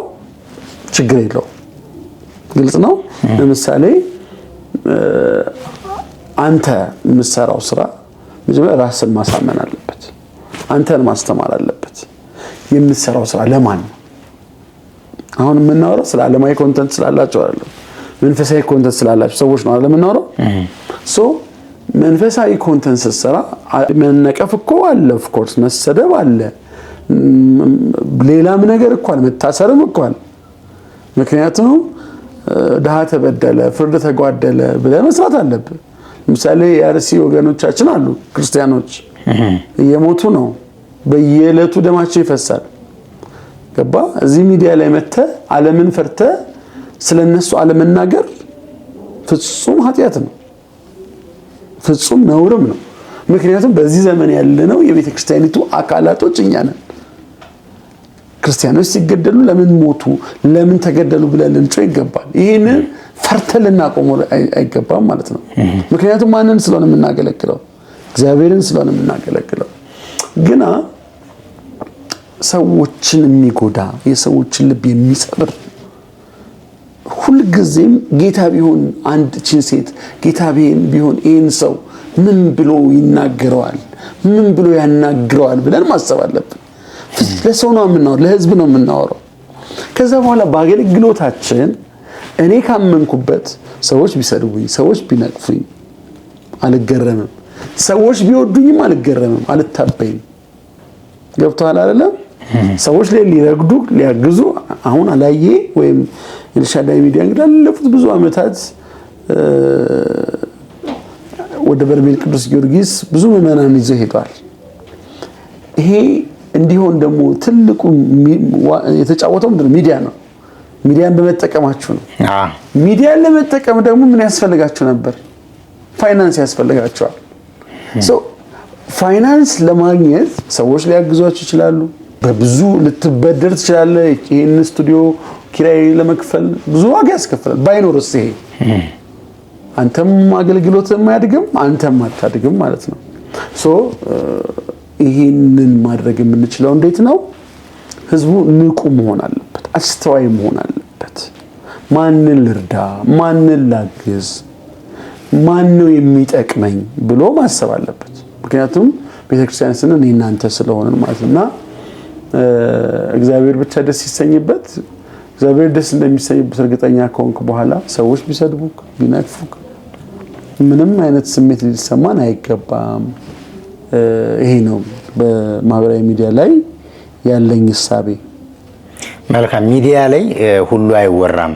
ችግር የለው። ግልጽ ነው። ለምሳሌ አንተ የምትሰራው ስራ መጀመሪያ ራስን ማሳመን አለበት። አንተን ማስተማር አለበት። የምትሰራው ስራ ለማን ነው? አሁን የምናወራው ስለ ዓለማዊ ኮንተንት ስላላቸው አይደለም፣ መንፈሳዊ ኮንተንት ስላላቸው ሰዎች ነው አይደል የምናወራው? መንፈሳዊ ኮንተንት ስትሰራ መነቀፍ እኮ አለ፣ ኦፍ ኮርስ መሰደብ አለ፣ ሌላም ነገር እኮ አለ፣ መታሰርም እኮ አለ። ምክንያቱም ድሃ ተበደለ፣ ፍርድ ተጓደለ ብለህ መስራት አለብህ። ለምሳሌ የአርሲ ወገኖቻችን አሉ ክርስቲያኖች እየሞቱ ነው፣ በየዕለቱ ደማቸው ይፈሳል። ገባ? እዚህ ሚዲያ ላይ መተህ ዓለምን ፈርተህ ስለነሱ አለመናገር ፍጹም ኃጢአት ነው፣ ፍጹም ነውርም ነው። ምክንያቱም በዚህ ዘመን ያለነው የቤተ ክርስቲያኒቱ አካላቶች እኛ ነን። ክርስቲያኖች ሲገደሉ ለምን ሞቱ ለምን ተገደሉ ብለን ልንጮህ ይገባል። ይሄንን ፈርተን ልናቆመው አይገባም ማለት ነው። ምክንያቱም ማንን ስለሆነ የምናገለግለው? እግዚአብሔርን ስለሆነ የምናገለግለው። ግና ሰዎችን የሚጎዳ የሰዎችን ልብ የሚሰብር ሁልጊዜም ጌታ ቢሆን አንድ ሴት ጌታ ቢሆን ይህን ሰው ምን ብሎ ይናገረዋል ምን ብሎ ያናግረዋል ብለን ማሰብ አለብን። ለሰው ነው የምናወራው፣ ለህዝብ ነው የምናወራው። ከዛ በኋላ በአገልግሎታችን እኔ ካመንኩበት ሰዎች ቢሰድቡኝ ሰዎች ቢነቅፉኝ አልገረምም፣ ሰዎች ቢወዱኝም አልገረምም፣ አልታበይም። ገብቶሃል አይደለም? ሰዎች ላይ ሊረግዱ ሊያግዙ አሁን አላየ ወይም ኤልሻዳይ ሚዲያ እንግዲህ ያለፉት ብዙ አመታት ወደ በርሜል ቅዱስ ጊዮርጊስ ብዙ ምዕመናን ይዘው ሄዷል። ይሄ እንዲሆን ደግሞ ትልቁ የተጫወተው ምንድነው? ሚዲያ ነው። ሚዲያን በመጠቀማችሁ ነው። ሚዲያን ለመጠቀም ደግሞ ምን ያስፈልጋችሁ ነበር? ፋይናንስ ያስፈልጋቸዋል። ፋይናንስ ለማግኘት ሰዎች ሊያግዟችሁ ይችላሉ። በብዙ ልትበደር ትችላለህ። ይሄን ስቱዲዮ ኪራይ ለመክፈል ብዙ ዋጋ ያስከፍላል። ባይኖርስ ይሄ አንተም አገልግሎትም አያድግም አንተም አታድግም ማለት ነው። ይሄንን ማድረግ የምንችለው እንዴት ነው? ህዝቡ ንቁ መሆን አለበት፣ አስተዋይ መሆን አለበት። ማንን ልርዳ፣ ማንን ላግዝ፣ ማን ነው የሚጠቅመኝ ብሎ ማሰብ አለበት። ምክንያቱም ቤተክርስቲያን ስንል እናንተ ስለሆነን ማለት ነውና እግዚአብሔር ብቻ ደስ ይሰኝበት። እግዚአብሔር ደስ እንደሚሰኝበት እርግጠኛ ከሆንክ በኋላ ሰዎች ቢሰድቡክ ቢነቅፉክ ምንም አይነት ስሜት ሊሰማን አይገባም። ይሄ ነው በማህበራዊ ሚዲያ ላይ ያለኝ ሐሳቤ። መልካም። ሚዲያ ላይ ሁሉ አይወራም።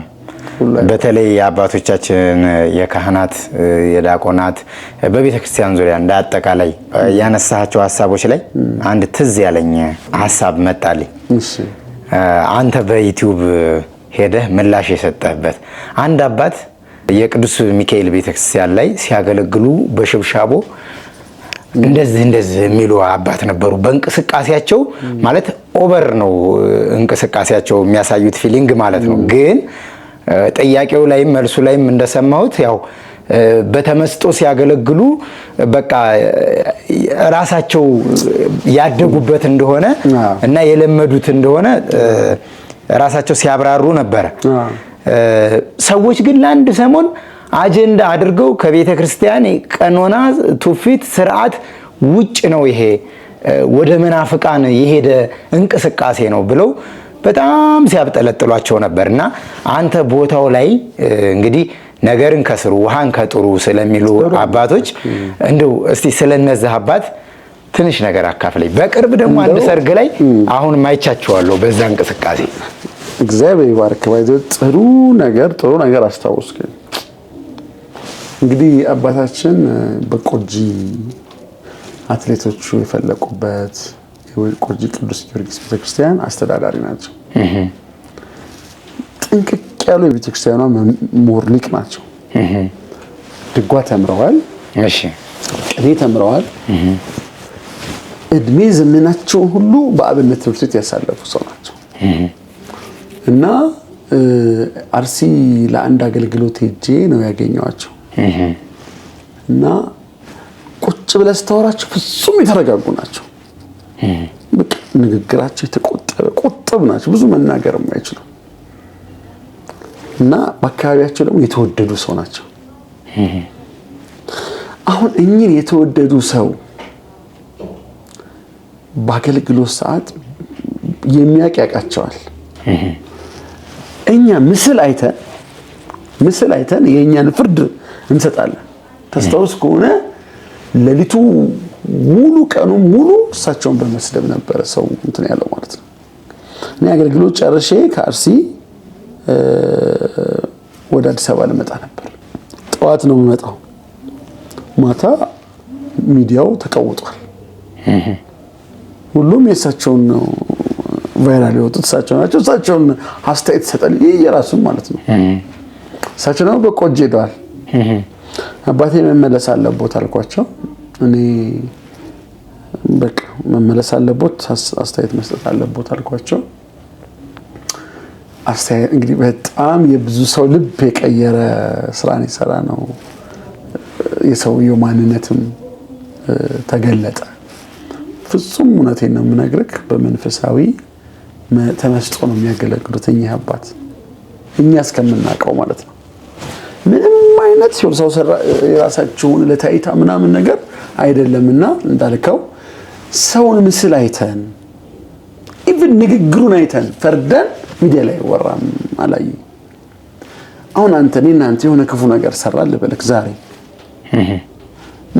በተለይ የአባቶቻችን የካህናት የዲያቆናት በቤተክርስቲያን ዙሪያ እንዳጠቃላይ ያነሳቸው ሐሳቦች ላይ አንድ ትዝ ያለኝ ሐሳብ መጣልኝ። አንተ በዩቲዩብ ሄደህ ምላሽ የሰጠህበት አንድ አባት የቅዱስ ሚካኤል ቤተክርስቲያን ላይ ሲያገለግሉ በሽብሻቦ እንደዚህ የሚሉ አባት ነበሩ። በእንቅስቃሴያቸው ማለት ኦቨር ነው እንቅስቃሴያቸው የሚያሳዩት ፊሊንግ ማለት ነው። ግን ጥያቄው ላይም መልሱ ላይም እንደሰማሁት ያው በተመስጦ ሲያገለግሉ በቃ ራሳቸው ያደጉበት እንደሆነ እና የለመዱት እንደሆነ ራሳቸው ሲያብራሩ ነበር። ሰዎች ግን ለአንድ ሰሞን አጀንዳ አድርገው ከቤተ ክርስቲያን ቀኖና ትውፊት ስርዓት ውጭ ነው ይሄ ወደ መናፍቃን የሄደ እንቅስቃሴ ነው ብለው በጣም ሲያብጠለጥሏቸው ነበርና አንተ ቦታው ላይ እንግዲህ ነገርን ከስሩ ውሃን ከጥሩ ስለሚሉ አባቶች እንደው እስቲ ስለነዚህ አባት ትንሽ ነገር አካፍለኝ። በቅርብ ደግሞ አንድ ሰርግ ላይ አሁን ማይቻቸዋለሁ በዛ እንቅስቃሴ። እግዚአብሔር ይባርክ። ጥሩ ነገር አስታውስከኝ። እንግዲህ አባታችን በቆጂ አትሌቶቹ የፈለቁበት የቆጂ ቅዱስ ጊዮርጊስ ቤተክርስቲያን አስተዳዳሪ ናቸው። ጥንቅቅ ያሉ የቤተክርስቲያኗ ሞርሊቅ ናቸው። ድጓ ተምረዋል። ቅኔ ተምረዋል። እድሜ ዘመናቸውን ሁሉ በአብነት ትምህርት ቤት ያሳለፉ ሰው ናቸው እና አርሲ ለአንድ አገልግሎት ሄጄ ነው ያገኘዋቸው እና ቁጭ ብለህ ስታወራቸው ፍጹም የተረጋጉ ናቸው። በቃ ንግግራቸው የተቆጠበ ቁጥብ ናቸው። ብዙ መናገር የማይችሉ እና በአካባቢያቸው ደግሞ የተወደዱ ሰው ናቸው። አሁን እኚህን የተወደዱ ሰው በአገልግሎት ሰዓት የሚያውቃቸዋል። እኛ ምስል አይተን የእኛን ፍርድ እንሰጣለን። ተስተውስ ከሆነ ሌሊቱ ሙሉ ቀኑ ሙሉ እሳቸውን በመስደብ ነበረ ሰው እንትን ያለው ማለት ነው። እኔ አገልግሎት ጨርሼ ከአርሲ ወደ አዲስ አበባ ልመጣ ነበር። ጠዋት ነው የምመጣው። ማታ ሚዲያው ተቀውጧል። ሁሉም የእሳቸውን ነው ቫይራል የወጡት እሳቸው ናቸው። እሳቸውን አስተያየት ሰጠል የራሱን ማለት ነው። እሳቸው ነው በቆጂ ሄደዋል። አባቴ መመለስ አለቦት አልኳቸው። እኔ በቃ መመለስ አለቦት አስተያየት መስጠት አለቦት አልኳቸው። አስተያየት እንግዲህ በጣም የብዙ ሰው ልብ የቀየረ ስራን የሰራ ነው። የሰውየው ማንነትም ተገለጠ። ፍጹም እውነቴን ነው የምነግርህ በመንፈሳዊ ተመስጦ ነው የሚያገለግሉት እኚህ አባት እኛ እስከምናውቀው ማለት ነው። ምንም አይነት ሰው የራሳቸውን ለታይታ ምናምን ነገር አይደለምና እንዳልከው ሰውን ምስል አይተን ኢቭን ንግግሩን አይተን ፈርደን ሚዲያ ላይ ወራም አላይ። አሁን እናንተ የሆነ ክፉ ነገር ሰራል በለክ ዛሬ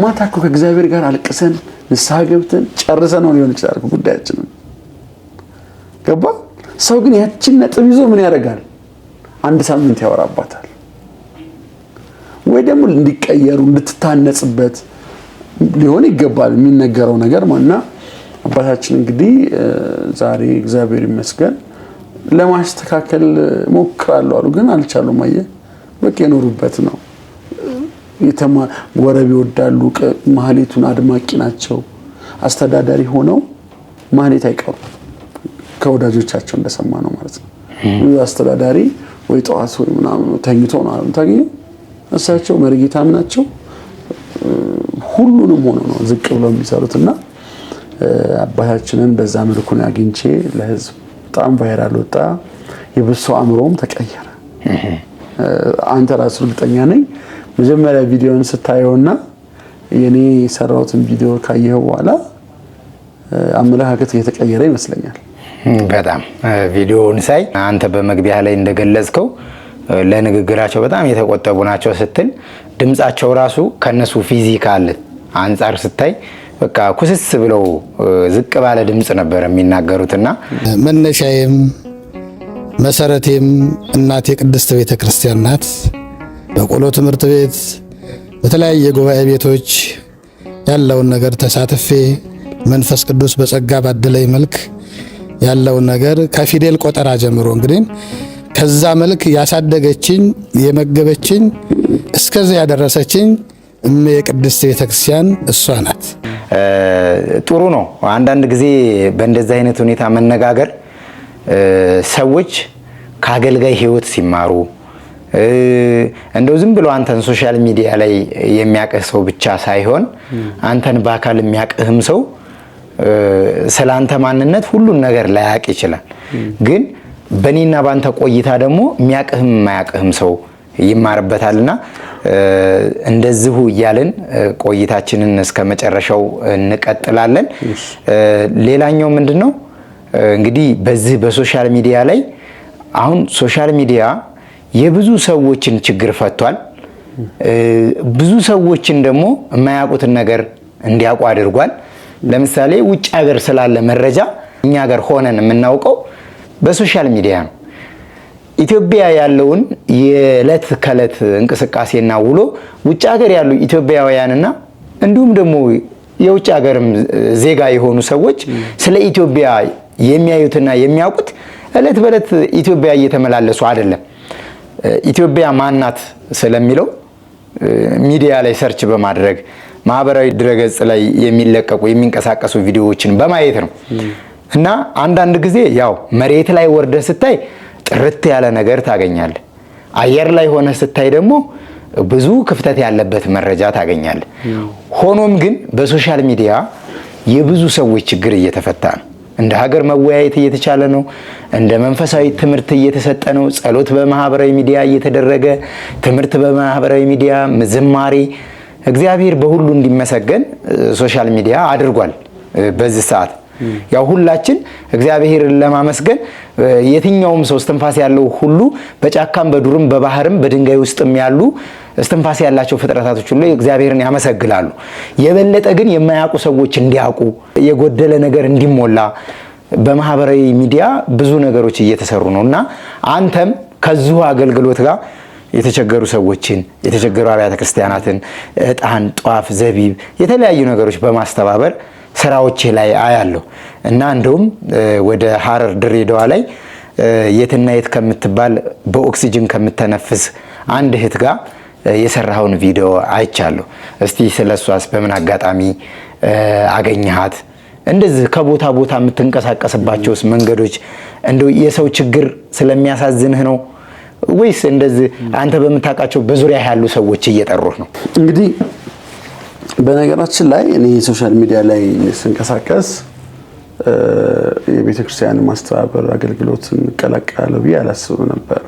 ማታ እኮ ከእግዚአብሔር ጋር አልቅሰን ንስሐ ገብተን ጨርሰን ነው ሊሆን ይችላል ጉዳያችንን ገባ። ሰው ግን ያችን ነጥብ ይዞ ምን ያደርጋል? አንድ ሳምንት ያወራባታል። ወይ ደግሞ እንዲቀየሩ እንድትታነጽበት ሊሆን ይገባል የሚነገረው ነገር ማና አባታችን እንግዲህ ዛሬ እግዚአብሔር ይመስገን ለማስተካከል ሞክራለሁ አሉ፣ ግን አልቻሉም። አየህ በቃ የኖሩበት ነው። ወረብ ይወዳሉ፣ ማህሌቱን አድማቂ ናቸው። አስተዳዳሪ ሆነው ማህሌት አይቀሩ ከወዳጆቻቸው እንደሰማ ነው ማለት ነው። አስተዳዳሪ ወይ ጠዋት ወይ ምናምን ተኝቶ ነው ታገኘው። እሳቸው መርጌታም ናቸው። ሁሉንም ሆኖ ነው ዝቅ ብለው የሚሰሩትና አባታችንን በዛ መልኩ ነው አግኝቼ ለህዝብ በጣም ቫይራል ወጣ። የብሶ አምሮም ተቀየረ። አንተ ራሱ እርግጠኛ ነኝ መጀመሪያ ቪዲዮን ስታየውና የኔ የሰራሁትን ቪዲዮ ካየኸው በኋላ አመለካከት የተቀየረ ይመስለኛል። በጣም ቪዲዮውን ሳይ አንተ በመግቢያ ላይ እንደገለጽከው ለንግግራቸው በጣም የተቆጠቡ ናቸው ስትል ድምጻቸው ራሱ ከነሱ ፊዚካል አንፃር ስታይ በቃ ኩስስ ብለው ዝቅ ባለ ድምጽ ነበር የሚናገሩትና መነሻዬም መሰረቴም እናቴ ቅድስት ቤተ ክርስቲያን ናት። በቆሎ ትምህርት ቤት በተለያየ ጉባኤ ቤቶች ያለውን ነገር ተሳትፌ መንፈስ ቅዱስ በጸጋ ባደለኝ መልክ ያለውን ነገር ከፊደል ቆጠራ ጀምሮ እንግዲህ ከዛ መልክ ያሳደገችኝ የመገበችኝ እስከዚህ ያደረሰችኝ የቅድስት ቤተ ክርስቲያን እሷ ናት። ጥሩ ነው። አንዳንድ ጊዜ በእንደዚህ አይነት ሁኔታ መነጋገር ሰዎች ከአገልጋይ ህይወት ሲማሩ እንደው ዝም ብሎ አንተን ሶሻል ሚዲያ ላይ የሚያቀህ ሰው ብቻ ሳይሆን አንተን በአካል የሚያቀህም ሰው ስላንተ ማንነት ሁሉን ነገር ላያቅ ይችላል። ግን በእኔና ባንተ ቆይታ ደግሞ የሚያቀህም የማያቀህም ሰው ይማርበታልና እንደዚሁ እያልን ቆይታችንን እስከ መጨረሻው እንቀጥላለን። ሌላኛው ምንድነው እንግዲህ በዚህ በሶሻል ሚዲያ ላይ አሁን ሶሻል ሚዲያ የብዙ ሰዎችን ችግር ፈቷል። ብዙ ሰዎችን ደግሞ የማያውቁትን ነገር እንዲያውቁ አድርጓል። ለምሳሌ ውጭ ሀገር ስላለ መረጃ እኛ ሀገር ሆነን የምናውቀው በሶሻል ሚዲያ ነው። ኢትዮጵያ ያለውን የዕለት ከዕለት እንቅስቃሴና ውሎ ውጭ ሀገር ያሉ ኢትዮጵያውያንና እንዲሁም ደግሞ የውጭ ሀገርም ዜጋ የሆኑ ሰዎች ስለ ኢትዮጵያ የሚያዩትና የሚያውቁት ዕለት በዕለት ኢትዮጵያ እየተመላለሱ አይደለም። ኢትዮጵያ ማናት ስለሚለው ሚዲያ ላይ ሰርች በማድረግ ማህበራዊ ድረገጽ ላይ የሚለቀቁ የሚንቀሳቀሱ ቪዲዮዎችን በማየት ነው። እና አንዳንድ ጊዜ ያው መሬት ላይ ወርደ ስታይ ጥርት ያለ ነገር ታገኛለህ። አየር ላይ ሆነ ስታይ ደግሞ ብዙ ክፍተት ያለበት መረጃ ታገኛለህ። ሆኖም ግን በሶሻል ሚዲያ የብዙ ሰዎች ችግር እየተፈታ ነው። እንደ ሀገር መወያየት እየተቻለ ነው። እንደ መንፈሳዊ ትምህርት እየተሰጠ ነው። ጸሎት በማህበራዊ ሚዲያ እየተደረገ ትምህርት በማህበራዊ ሚዲያ ዝማሬ እግዚአብሔር በሁሉ እንዲመሰገን ሶሻል ሚዲያ አድርጓል። በዚህ ሰዓት ያው ሁላችን እግዚአብሔርን ለማመስገን የትኛውም ሰው እስትንፋስ ያለው ሁሉ በጫካም በዱርም በባህርም በድንጋይ ውስጥም ያሉ እስትንፋስ ያላቸው ፍጥረታቶች ሁሉ እግዚአብሔርን ያመሰግናሉ። የበለጠ ግን የማያውቁ ሰዎች እንዲያውቁ የጎደለ ነገር እንዲሞላ በማህበራዊ ሚዲያ ብዙ ነገሮች እየተሰሩ ነውና አንተም ከዚሁ አገልግሎት ጋር የተቸገሩ ሰዎችን የተቸገሩ አብያተ ክርስቲያናትን ዕጣን፣ ጧፍ፣ ዘቢብ የተለያዩ ነገሮች በማስተባበር ስራዎች ላይ አያለሁ እና እንደውም ወደ ሐረር ድሬዳዋ ላይ የትና የት ከምትባል በኦክሲጅን ከምትተነፍስ አንድ እህት ጋር የሰራውን ቪዲዮ አይቻለሁ። እስቲ ስለሷስ በምን አጋጣሚ አገኘሃት? እንደዚህ ከቦታ ቦታ የምትንቀሳቀስባቸውስ መንገዶች እንደው የሰው ችግር ስለሚያሳዝንህ ነው ወይስ እንደዚህ አንተ በምታውቃቸው በዙሪያ ያሉ ሰዎች እየጠሩህ ነው? እንግዲህ በነገራችን ላይ እኔ ሶሻል ሚዲያ ላይ ስንቀሳቀስ የቤተክርስቲያን ማስተባበር አገልግሎትን እንቀላቀላለሁ ብዬ አላስብም ነበር።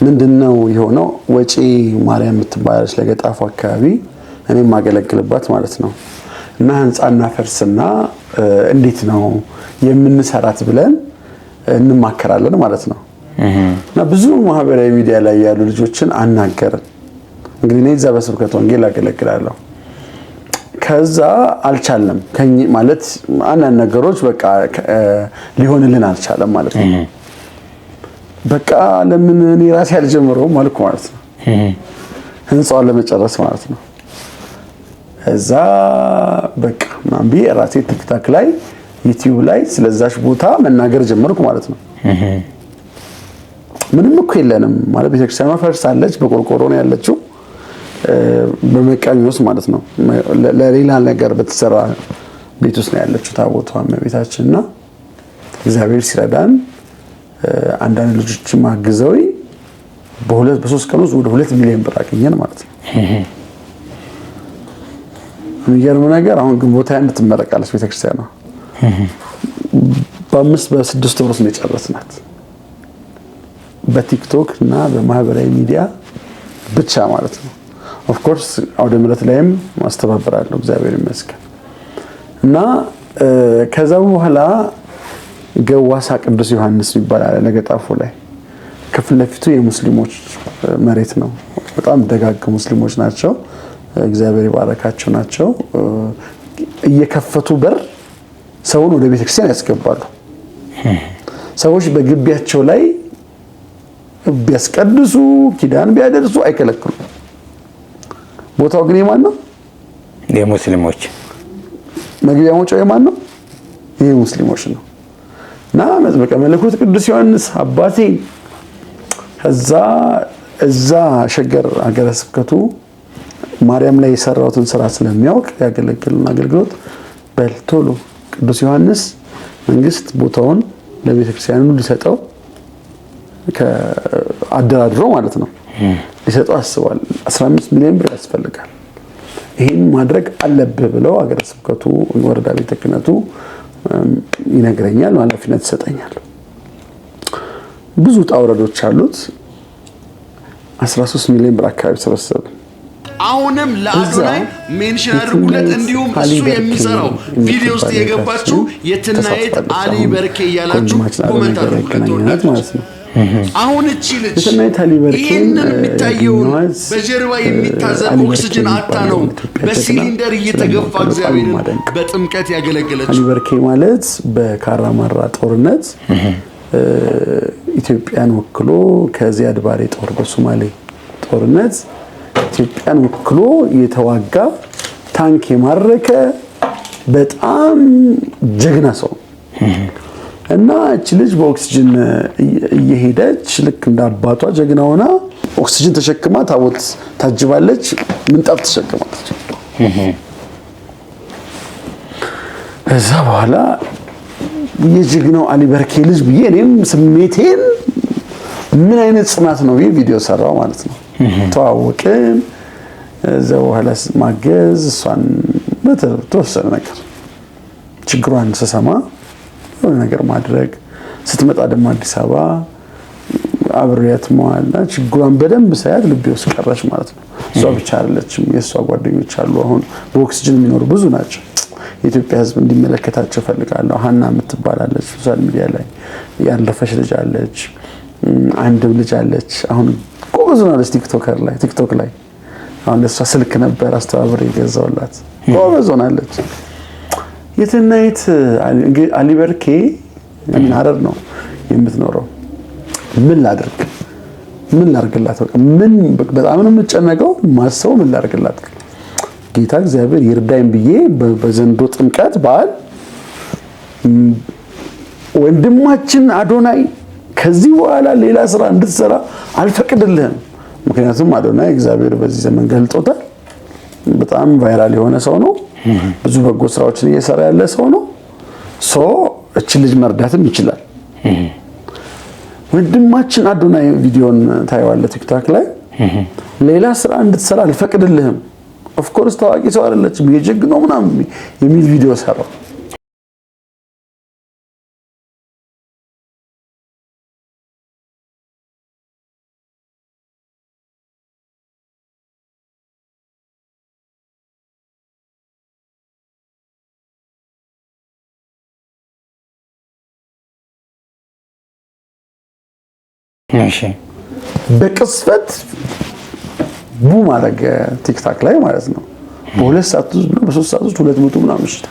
ምንድነው የሆነው? ወጪ ማርያም የምትባለች ለገጣፉ አካባቢ እኔም ማገለግልባት ማለት ነው እና ህንጻና ፈርስና እንዴት ነው የምንሰራት ብለን እንማከራለን ማለት ነው። እና ብዙ ማህበራዊ ሚዲያ ላይ ያሉ ልጆችን አናገርን። እንግዲህ እኔ እዛ በስብከተ ወንጌል አገለግላለሁ። ከዛ አልቻለም ማለት አንዳንድ ነገሮች በቃ ሊሆንልን አልቻለም ማለት ነው። በቃ ለምን እኔ ራሴ አልጀምረውም ማለት ነው። ህንጻውን ለመጨረስ ማለት ነው። እዛ በቃ ማንቢ ራሴ ቲክታክ ላይ ዩቲዩብ ላይ ስለዛች ቦታ መናገር ጀመርኩ ማለት ነው። ምንም እኮ የለንም ማለት ቤተክርስቲያኗ ፈርሳለች፣ በቆርቆሮ ነው ያለችው በመቃኞስ ማለት ነው። ለሌላ ነገር በተሰራ ቤት ውስጥ ነው ያለችው ታቦቷ እመቤታችንና እግዚአብሔር ሲረዳን አንዳንድ ልጆች ማግዘው በ3 ቀን ውስጥ ወደ 2 ሚሊዮን ብር አገኘን ማለት ነው። የሚገርም ነገር አሁን ግንቦት 21 ትመረቃለች ቤተክርስቲያኗ። በ5 በ6 ወር ውስጥ ነው የጨረስናት በቲክቶክ እና በማህበራዊ ሚዲያ ብቻ ማለት ነው። ኦፍ ኮርስ አውደ ምሕረት ላይም ማስተባበራለሁ እግዚአብሔር ይመስገን። እና ከዛ በኋላ ገዋሳ ቅዱስ ዮሐንስ ይባላል ለገጣፎ ላይ ከፊት ለፊቱ የሙስሊሞች መሬት ነው። በጣም ደጋግ ሙስሊሞች ናቸው፣ እግዚአብሔር ይባረካቸው ናቸው። እየከፈቱ በር ሰውን ወደ ቤተክርስቲያን ያስገባሉ። ሰዎች በግቢያቸው ላይ ቢያስቀድሱ ኪዳን ቢያደርሱ አይከለክሉም። ቦታው ግን የማን ነው? የሙስሊሞች። መግቢያ መውጫው የማን ነው? ይሄ ሙስሊሞች ነው። እና መጥምቀ መለኮት ቅዱስ ዮሐንስ አባቴ እዛ ሸገር ሀገረ ስብከቱ ማርያም ላይ የሰራውትን ስራ ስለሚያውቅ ያገለግልን አገልግሎት በልቶሎ ቅዱስ ዮሐንስ መንግስት ቦታውን ለቤተክርስቲያኑ ሊሰጠው አደራድሮ ማለት ነው ሊሰጠው አስቧል። 15 ሚሊዮን ብር ያስፈልጋል። ይሄን ማድረግ አለብህ ብለው ሀገረ ስብከቱ ወረዳ ቤተ ክህነቱ ይነግረኛል፣ ኃላፊነት ይሰጠኛል። ብዙ ጣውረዶች አሉት። 13 ሚሊዮን ብር አካባቢ ሰበሰበ። አሁንም ለአዶናይ ሜንሽን አድርጉለት። እንዲሁም እሱ የሚሰራው ቪዲዮ ውስጥ የገባችሁ የትናየት አሊ በርኬ እያላችሁ ኮሜንት አድርጉለት ማለት ነው። አሁን እቺ ልጅ ይሄንን የሚታየውን በጀርባ የሚታዘብ ኦክሲጅን አታ ነው በሲሊንደር እየተገፋ እግዚአብሔርን በጥምቀት ያገለገለች። አሊ በርኬ ማለት በካራማራ ጦርነት ኢትዮጵያን ወክሎ ከዚያድ ባሬ ጦር በሶማሌ ጦርነት ኢትዮጵያን ወክሎ የተዋጋ ታንክ የማረከ በጣም ጀግና ሰው እና እቺ ልጅ በኦክሲጅን እየሄደች ልክ እንደ አባቷ ጀግና ሆና ኦክሲጅን ተሸክማ ታቦት ታጅባለች፣ ምንጣፍ ተሸክማለች። ከዛ በኋላ የጀግናው አሊ በርኬ ልጅ ብዬ እኔም ስሜቴን ምን አይነት ጽናት ነው ይሄ ቪዲዮ ሰራው ማለት ነው። ተዋወቅን። እዛ በኋላ ማገዝ እሷን በተወሰነ ነገር ችግሯን ስሰማ የሆነ ነገር ማድረግ ስትመጣ ደግሞ አዲስ አበባ አብሬያት መዋልና ችግሯን በደንብ ሳያት ልቤ ውስጥ ቀረች ማለት ነው። እሷ ብቻ አይደለችም፣ የእሷ ጓደኞች አሉ። አሁን በኦክሲጅን የሚኖሩ ብዙ ናቸው። የኢትዮጵያ ሕዝብ እንዲመለከታቸው ፈልጋለሁ። ሀና የምትባላለች ሶሻል ሚዲያ ላይ ያለፈች ልጅ አለች፣ አንድም ልጅ አለች። አሁን ጎበዝ ሆናለች ቲክቶክ ላይ አሁን ለሷ ስልክ ነበር አስተባብሬ የገዛውላት። ጎበዝ ሆናለች። የትናየት አሊ በርኬ ሐረር ነው የምትኖረው። ምን ላድርግላት? በቃ በጣም ነው የምጨነቀው። ማሰው ምን ላድርግላት? ጌታ እግዚአብሔር ይርዳኝ ብዬ በዘንዶ ጥምቀት በዓል ወንድማችን አዶናይ ከዚህ በኋላ ሌላ ስራ እንድትሰራ አልፈቅድልህም። ምክንያቱም አዶናይ እግዚአብሔር በዚህ ዘመን ገልጦታል። በጣም ቫይራል የሆነ ሰው ነው። ብዙ በጎ ስራዎችን እየሰራ ያለ ሰው ነው። እቺ ልጅ መርዳትም ይችላል። ወንድማችን አዶናይ ቪዲዮን ታየዋለህ ቲክቶክ ላይ ሌላ ስራ እንድትሰራ አልፈቅድልህም። ኦፍ ኮርስ ታዋቂ ሰው አይደለችም የጀግ ነው ምናምን የሚል ቪዲዮ ሰራው። እሺ በቅስፈት ቡም አደረገ ቲክታክ ላይ ማለት ነው። በ2 ሰዓት ውስጥ ነው በ3 ሰዓት ውስጥ 200 ምናምን ሽታ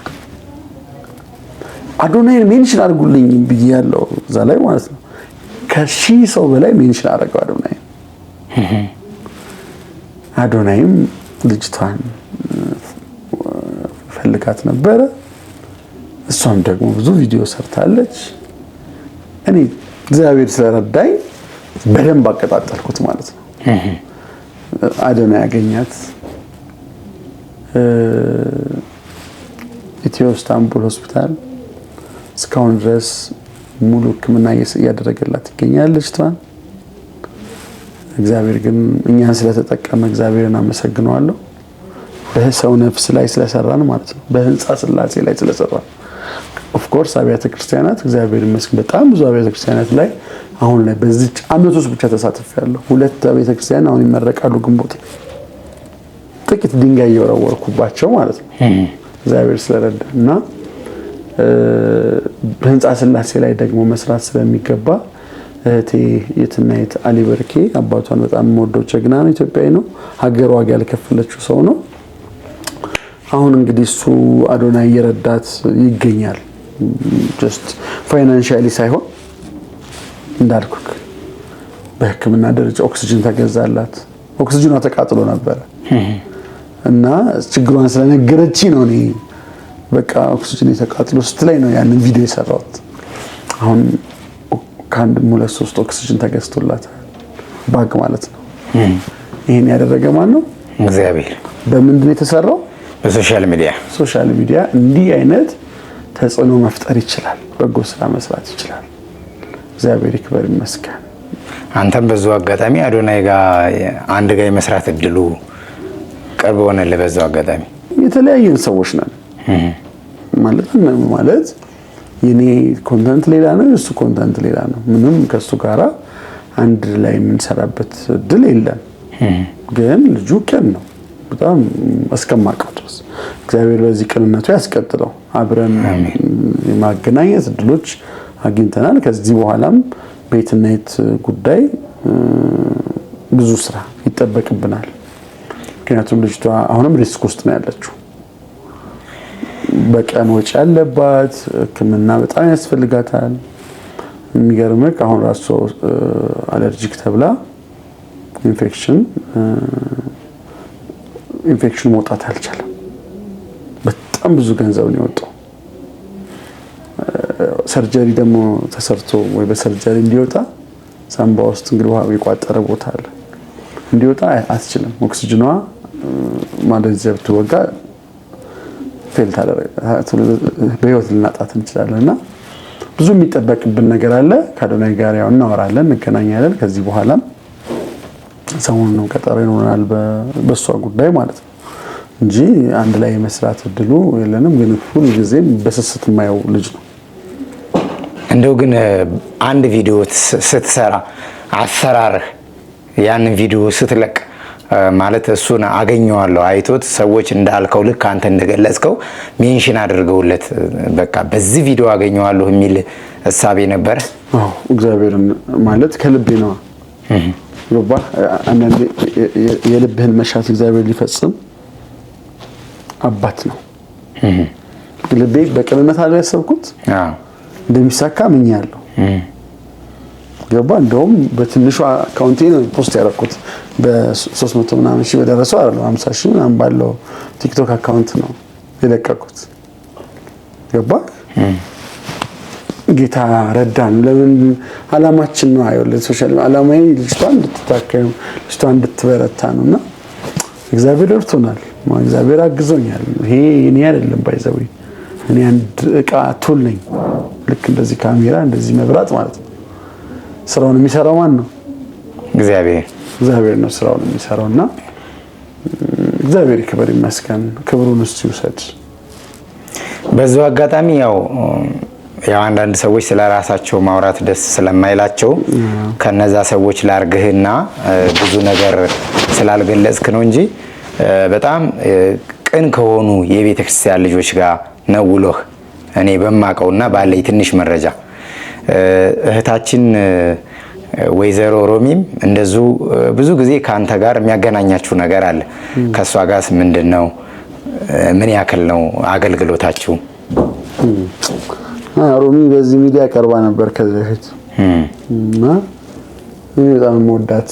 አዶናይን ሜንሽን አድርጉልኝ ብያለሁ እዛ ላይ ማለት ነው። ከ1000 ሰው በላይ ሜንሽን አደረገው አዶናይም ልጅቷን ፈልጋት ነበረ። እሷም ደግሞ ብዙ ቪዲዮ ሰርታለች። እኔ እግዚአብሔር ስለረዳኝ በደንብ አቀጣጠልኩት ማለት ነው። አዶናይ ያገኛት ኢትዮ ኢስታንቡል ሆስፒታል እስካሁን ድረስ ሙሉ ሕክምና እያደረገላት ይገኛል ልጅቷን። እግዚአብሔር ግን እኛን ስለተጠቀመ እግዚአብሔርን አመሰግነዋለሁ። በሰው ነፍስ ላይ ስለሰራን ማለት ነው። በህንፃ ስላሴ ላይ ስለሰራን ኦፍ ኮርስ አብያተ ክርስቲያናት እግዚአብሔር ይመስገን በጣም ብዙ አብያተ ክርስቲያናት ላይ አሁን ላይ በዚህ ዓመት ውስጥ ብቻ ተሳትፌያለሁ። 2 አብያተ ክርስቲያን አሁን ይመረቃሉ ግንቦት። ጥቂት ድንጋይ እየወረወርኩባቸው ማለት ነው እግዚአብሔር ስለረዳና በህንፃ ስላሴ ላይ ደግሞ መስራት ስለሚገባ እህቴ የትናየት አሊ በርኬ አባቷን በጣም የምወደው ጀግና ነው። ኢትዮጵያዊ ነው። ሀገሯ ዋጋ ያልከፈለችው ሰው ነው። አሁን እንግዲህ እሱ አዶናይ እየረዳት ይገኛል። ጀስት ፋይናንሻሊ ሳይሆን እንዳልኩክ በህክምና ደረጃ ኦክሲጅን ተገዛላት። ኦክሲጅኗ ተቃጥሎ ነበረ እና ችግሯን ስለነገረች ነው እኔ በቃ ኦክሲጅን የተቃጥሎ ስትላይ ነው ያንን ቪዲዮ የሰራሁት። አሁን ከአንድ 2-3 ኦክሲጅን ተገዝቶላታል ባግ ማለት ነው። ይሄን ያደረገ ማን ነው? እግዚአብሔር። በምንድን ነው የተሰራው? በሶሻል ሚዲያ። ሶሻል ሚዲያ እንዲህ አይነት ተጽዕኖ መፍጠር ይችላል፣ በጎ ስራ መስራት ይችላል። እግዚአብሔር ይክበር ይመስገን። አንተም በዛው አጋጣሚ አዶናይ ጋር አንድ ጋር የመስራት እድሉ ቅርብ ሆነልህ። በዛው አጋጣሚ የተለያየን ሰዎች ነን ማለት የኔ ኮንተንት ሌላ ነው፣ እሱ ኮንተንት ሌላ ነው። ምንም ከሱ ጋራ አንድ ላይ የምንሰራበት እድል የለም። ግን ልጁ ቅን ነው በጣም እስከማውቀው ድረስ። እግዚአብሔር በዚህ ቅንነቱ ያስቀጥለው። አብረን የማገናኘት እድሎች አግኝተናል። ከዚህ በኋላም ቤትና የት ጉዳይ ብዙ ስራ ይጠበቅብናል። ምክንያቱም ልጅቷ አሁንም ሪስክ ውስጥ ነው ያለችው። በቀን ወጪ ያለባት ሕክምና በጣም ያስፈልጋታል። የሚገርምህ አሁን ራሱ አለርጂክ ተብላ ኢንፌክሽን መውጣት አልቻለም። በጣም ብዙ ገንዘብ ነው የወጣው። ሰርጀሪ ደግሞ ተሰርቶ ወይ በሰርጀሪ እንዲወጣ ሳምባ ውስጥ እንግዲህ ውሃ የቋጠረ ቦታ አለ እንዲወጣ አትችልም። ኦክሲጅኗ ማለዚያ ብትወጋ ፌል ታደርጋ በህይወት ልናጣት እንችላለንና ብዙ የሚጠበቅብን ነገር አለ። ከአዶናይ ጋር ያው እናወራለን፣ እንገናኛለን። ከዚህ በኋላም ሰሞኑን ቀጠሮ ይኖረናል በሷ ጉዳይ ማለት ነው እንጂ አንድ ላይ የመስራት እድሉ የለንም። ግን ሁሉ ጊዜም በስስት የማየው ልጅ ነው። እንደው ግን አንድ ቪዲዮ ስትሰራ አሰራርህ ያንን ቪዲዮ ስትለቅ ማለት እሱን አገኘዋለሁ አይቶት ሰዎች እንዳልከው ልክ አንተ እንደገለጽከው ሜንሽን አድርገውለት በቃ በዚህ ቪዲዮ አገኘዋለሁ የሚል እሳቤ ነበር። አዎ እግዚአብሔርን ማለት ከልቤ ነው። ገባ አንዳንዴ የልብህን መሻት እግዚአብሔር ሊፈጽም አባት ነው። ልቤ በቅንነት አለ ያሰብኩት እንደሚሳካ ምኛለሁ። ገባ እንደውም በትንሹ አካውንቴ ነው ፖስት ያደረኩት። በ300 ምናምን ሺህ በደረሰው አይደለም 50 ሺህ ምናምን ባለው ቲክቶክ አካውንት ነው የለቀኩት። ገባ ጌታ ረዳን። ለምን አላማችን ነው አይወለ ሶሻል አላማዬ ልጅቷን እንድትታከም ልጅቷን እንድትበረታ ነውና እግዚአብሔር ረድቶናል። እግዚአብሔር አግዞኛል። ይሄ እኔ አይደለም ባይዘው እኔ አንድ እቃ ቱል ነኝ። ልክ እንደዚህ ካሜራ እንደዚህ መብራት ማለት ነው። ስራውን የሚሰራው ማን ነው? እግዚአብሔር ነው ስራውን የሚሰራውና እግዚአብሔር ክብር ይመስገን፣ ክብሩን እሱ ይውሰድ። በዛው አጋጣሚ ያው አንዳንድ ሰዎች ስለ ራሳቸው ማውራት ደስ ስለማይላቸው ከነዛ ሰዎች ላርግህና ብዙ ነገር ስላልገለጽክ ነው እንጂ በጣም ቅን ከሆኑ የቤተ ክርስቲያን ልጆች ጋር ነው ውሎህ። እኔ በማቀውና ባለኝ ትንሽ መረጃ እህታችን ወይዘሮ ሮሚም እንደዚሁ ብዙ ጊዜ ከአንተ ጋር የሚያገናኛችሁ ነገር አለ። ከእሷ ጋርስ ምንድን ነው? ምን ያክል ነው አገልግሎታችሁ? ሮሚ በዚህ ሚዲያ ቀርባ ነበር ከዚህ በፊት እና በጣም የምወዳት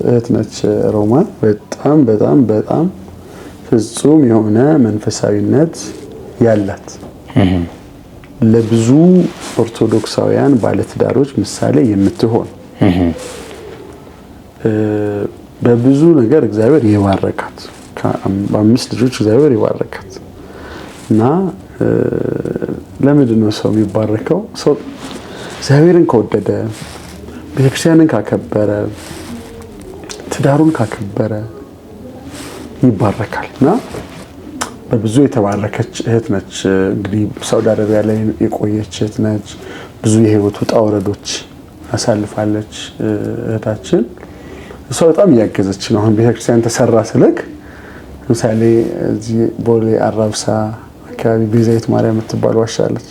እህት ነች ሮማን። በጣም በጣም በጣም ፍጹም የሆነ መንፈሳዊነት ያላት ለብዙ ኦርቶዶክሳውያን ባለትዳሮች ምሳሌ የምትሆን በብዙ ነገር እግዚአብሔር የባረካት በ5 ልጆች እግዚአብሔር የባረካት እና ለምንድን ነው ሰው የሚባረከው? ሰው እግዚአብሔርን ከወደደ፣ ቤተክርስቲያንን ካከበረ፣ ትዳሩን ካከበረ ይባረካል እና በብዙ የተባረከች እህት ነች። እንግዲህ ሳውዲ አረቢያ ላይ የቆየች እህት ነች። ብዙ የህይወት ውጣ ውረዶች አሳልፋለች እህታችን። እሷ በጣም እያገዘች ነው። አሁን ቤተክርስቲያን ተሰራ ስልክ ለምሳሌ እዚህ ቦሌ አራብሳ አካባቢ ቤዛዊት ማርያም የምትባል ዋሻለች።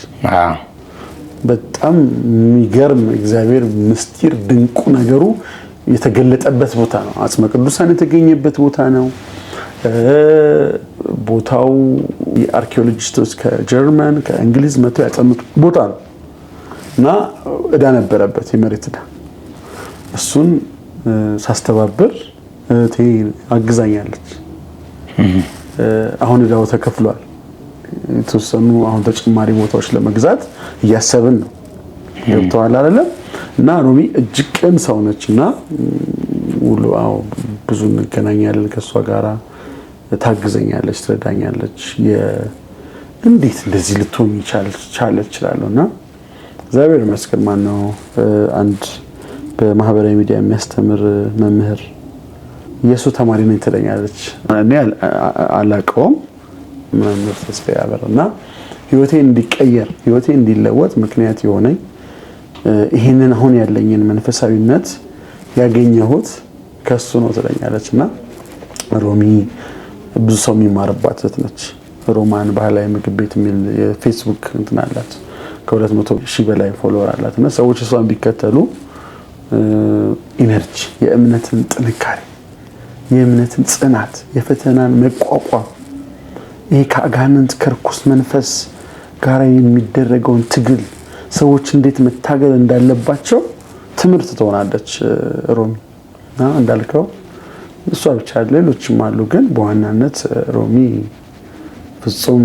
በጣም የሚገርም እግዚአብሔር ምስጢር ድንቁ ነገሩ የተገለጠበት ቦታ ነው። አጽመ ቅዱሳን የተገኘበት ቦታ ነው። ቦታው የአርኪኦሎጂስቶች ከጀርመን ከእንግሊዝ መጥተው ያጠኑት ቦታ ነው እና እዳ ነበረበት፣ የመሬት እዳ። እሱን ሳስተባብር እህቴ አግዛኛለች። አሁን እዳው ተከፍሏል። የተወሰኑ አሁን ተጨማሪ ቦታዎች ለመግዛት እያሰብን ነው። ገብተዋል አይደለም? እና ሮሚ እጅግ ቅን ሰው ነችና ሁሉ ብዙ እንገናኛለን ከሷ ጋራ ታግዘኛለች፣ ትረዳኛለች። እንዴት እንደዚህ ልትሆን ይችላልና እግዚአብሔር ይመስገን። ማነው አንድ በማህበራዊ ሚዲያ የሚያስተምር መምህር የሱ ተማሪ ነኝ ትለኛለች። እኔ አላውቀውም። መምህር ተስፋዬ አበራና ህይወቴ እንዲቀየር ህይወቴ እንዲለወጥ ምክንያት የሆነኝ ይሄንን አሁን ያለኝን መንፈሳዊነት ያገኘሁት ከሱ ነው ትለኛለችና ሮሚ ብዙ ሰው የሚማርባት እህት ነች። ሮማን ባህላዊ ምግብ ቤት የሚል የፌስቡክ እንትን አላት። ከ200,000 በላይ ፎሎወር አላት እና ሰዎች እሷን ቢከተሉ ኢነርጂ፣ የእምነትን ጥንካሬ፣ የእምነትን ጽናት፣ የፈተናን መቋቋም፣ ይሄ ከአጋንንት ከርኩስ መንፈስ ጋር የሚደረገውን ትግል ሰዎች እንዴት መታገል እንዳለባቸው ትምህርት ትሆናለች ሮሚ እና እንዳልከው እሷ ብቻ ሌሎችም አሉ፣ ግን በዋናነት ሮሚ ፍጹም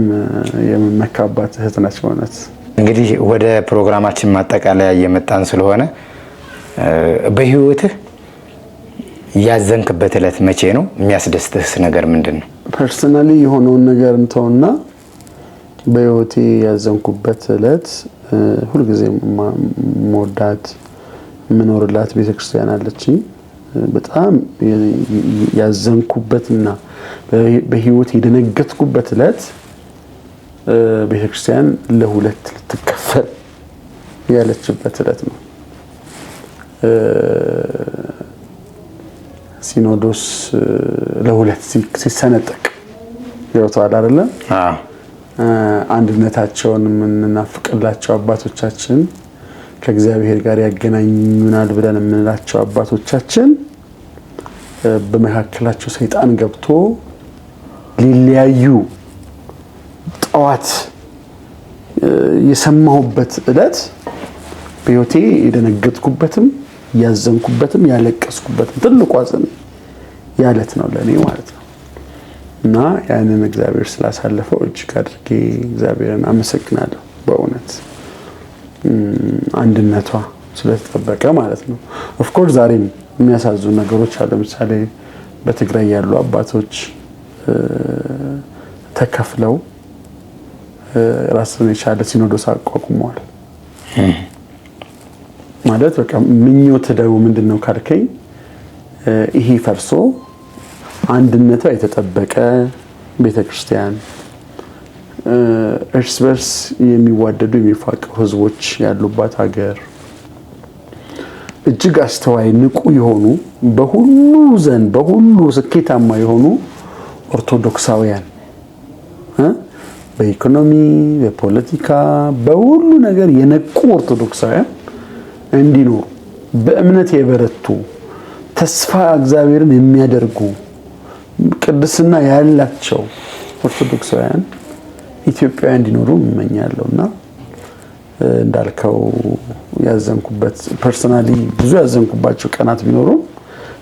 የምመካባት እህት ነች። ማለት እንግዲህ ወደ ፕሮግራማችን ማጠቃለያ እየመጣን ስለሆነ በህይወትህ ያዘንክበት እለት መቼ ነው? የሚያስደስትህስ ነገር ምንድን ነው? ፐርሰናሊ የሆነውን ነገር እንተውና በህይወቴ ያዘንኩበት እለት ሁልጊዜ መወዳት ምኖርላት ቤተክርስቲያን አለችኝ። በጣም ያዘንኩበትና በህይወት የደነገጥኩበት እለት ቤተክርስቲያን ለሁለት ልትከፈል ያለችበት እለት ነው። ሲኖዶስ ለሁለት ሲሰነጠቅ ይወጣል አይደለ? አንድነታቸውን የምንናፍቅላቸው አባቶቻችን ከእግዚአብሔር ጋር ያገናኙናል ብለን የምንላቸው አባቶቻችን በመካከላቸው ሰይጣን ገብቶ ሊለያዩ ጠዋት የሰማሁበት እለት በህይወቴ የደነገጥኩበትም ያዘንኩበትም ያለቀስኩበትም ትልቁ ሐዘን ያለት ነው ለኔ ማለት ነው። እና ያንን እግዚአብሔር ስላሳለፈው እጅግ አድርጌ እግዚአብሔርን አመሰግናለሁ። በእውነት አንድነቷ ስለተጠበቀ ማለት ነው። ኦፍ ኮርስ ዛሬም የሚያሳዝኑ ነገሮች አሉ። ለምሳሌ በትግራይ ያሉ አባቶች ተከፍለው ራስን የቻለ ሲኖዶስ አቋቁመዋል። ማለት በቃ ምኞት ደው ምንድነው ካልከኝ ይሄ ፈርሶ አንድነቷ የተጠበቀ ቤተክርስቲያን፣ እርስ በርስ የሚዋደዱ የሚፋቀሩ ህዝቦች ያሉባት ሀገር፣ እጅግ አስተዋይ ንቁ የሆኑ በሁሉ ዘንድ በሁሉ ስኬታማ የሆኑ ኦርቶዶክሳውያን በኢኮኖሚ በፖለቲካ በሁሉ ነገር የነቁ ኦርቶዶክሳውያን እንዲኖሩ በእምነት የበረቱ ተስፋ እግዚአብሔርን የሚያደርጉ ቅድስና ያላቸው ኦርቶዶክሳውያን ኢትዮጵያውያን እንዲኖሩ እመኛለሁና እንዳልከው ያዘንኩበት ፐርሰናሊ ብዙ ያዘንኩባቸው ቀናት ቢኖሩ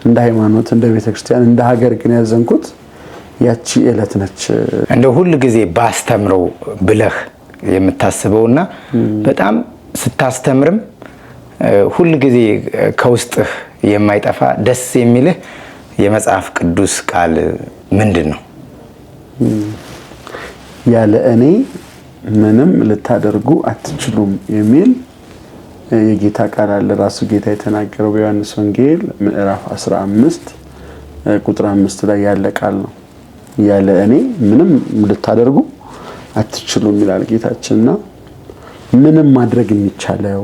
እንደ ሃይማኖት እንደ ቤተክርስቲያን እንደ ሀገር ግን ያዘንኩት ያቺ ዕለት ነች። እንደ ሁሉ ጊዜ ባስተምረው ብለህ የምታስበውና በጣም ስታስተምርም ሁሉ ጊዜ ከውስጥህ የማይጠፋ ደስ የሚልህ የመጽሐፍ ቅዱስ ቃል ምንድን ነው? ያለ እኔ ምንም ልታደርጉ አትችሉም የሚል የጌታ ቃል አለ። ራሱ ጌታ የተናገረው በዮሐንስ ወንጌል ምዕራፍ 15 ቁጥር 5 ላይ ያለ ቃል ነው። ያለ እኔ ምንም ልታደርጉ አትችሉም ይላል ጌታችንና ምንም ማድረግ የሚቻለው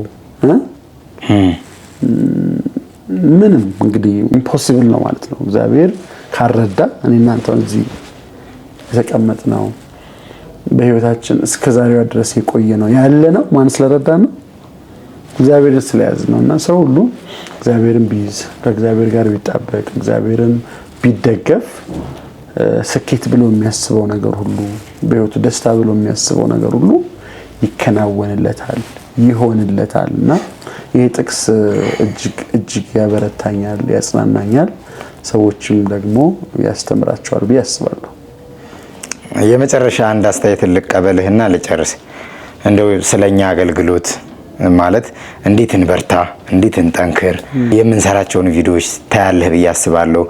ምንም እንግዲህ ኢምፖሲብል ነው ማለት ነው። እግዚአብሔር ካረዳ እኔ እናንተ እዚህ የተቀመጥ ነው በህይወታችን እስከ ዛሬዋ ድረስ የቆየ ነው ያለ ነው ማን ስለረዳ ነው? እግዚአብሔር ስለያዝ ነውና ሰው ሁሉ እግዚአብሔርን ቢይዝ ከእግዚአብሔር ጋር ቢጣበቅ እግዚአብሔርን ቢደገፍ ስኬት ብሎ የሚያስበው ነገር ሁሉ በህይወቱ ደስታ ብሎ የሚያስበው ነገር ሁሉ ይከናወንለታል ይሆንለታልና ይሄ ጥቅስ እጅግ ያበረታኛል ያጽናናኛል ሰዎችም ደግሞ ያስተምራቸዋል ብዬ አስባለሁ። የመጨረሻ አንድ አስተያየት ልቀበልህና ልጨርስ። እንደው ስለኛ አገልግሎት ማለት እንዴት እንበርታ እንዴት እንጠንክር የምንሰራቸውን ቪዲዮዎች ታያለህ ብዬ አስባለሁ።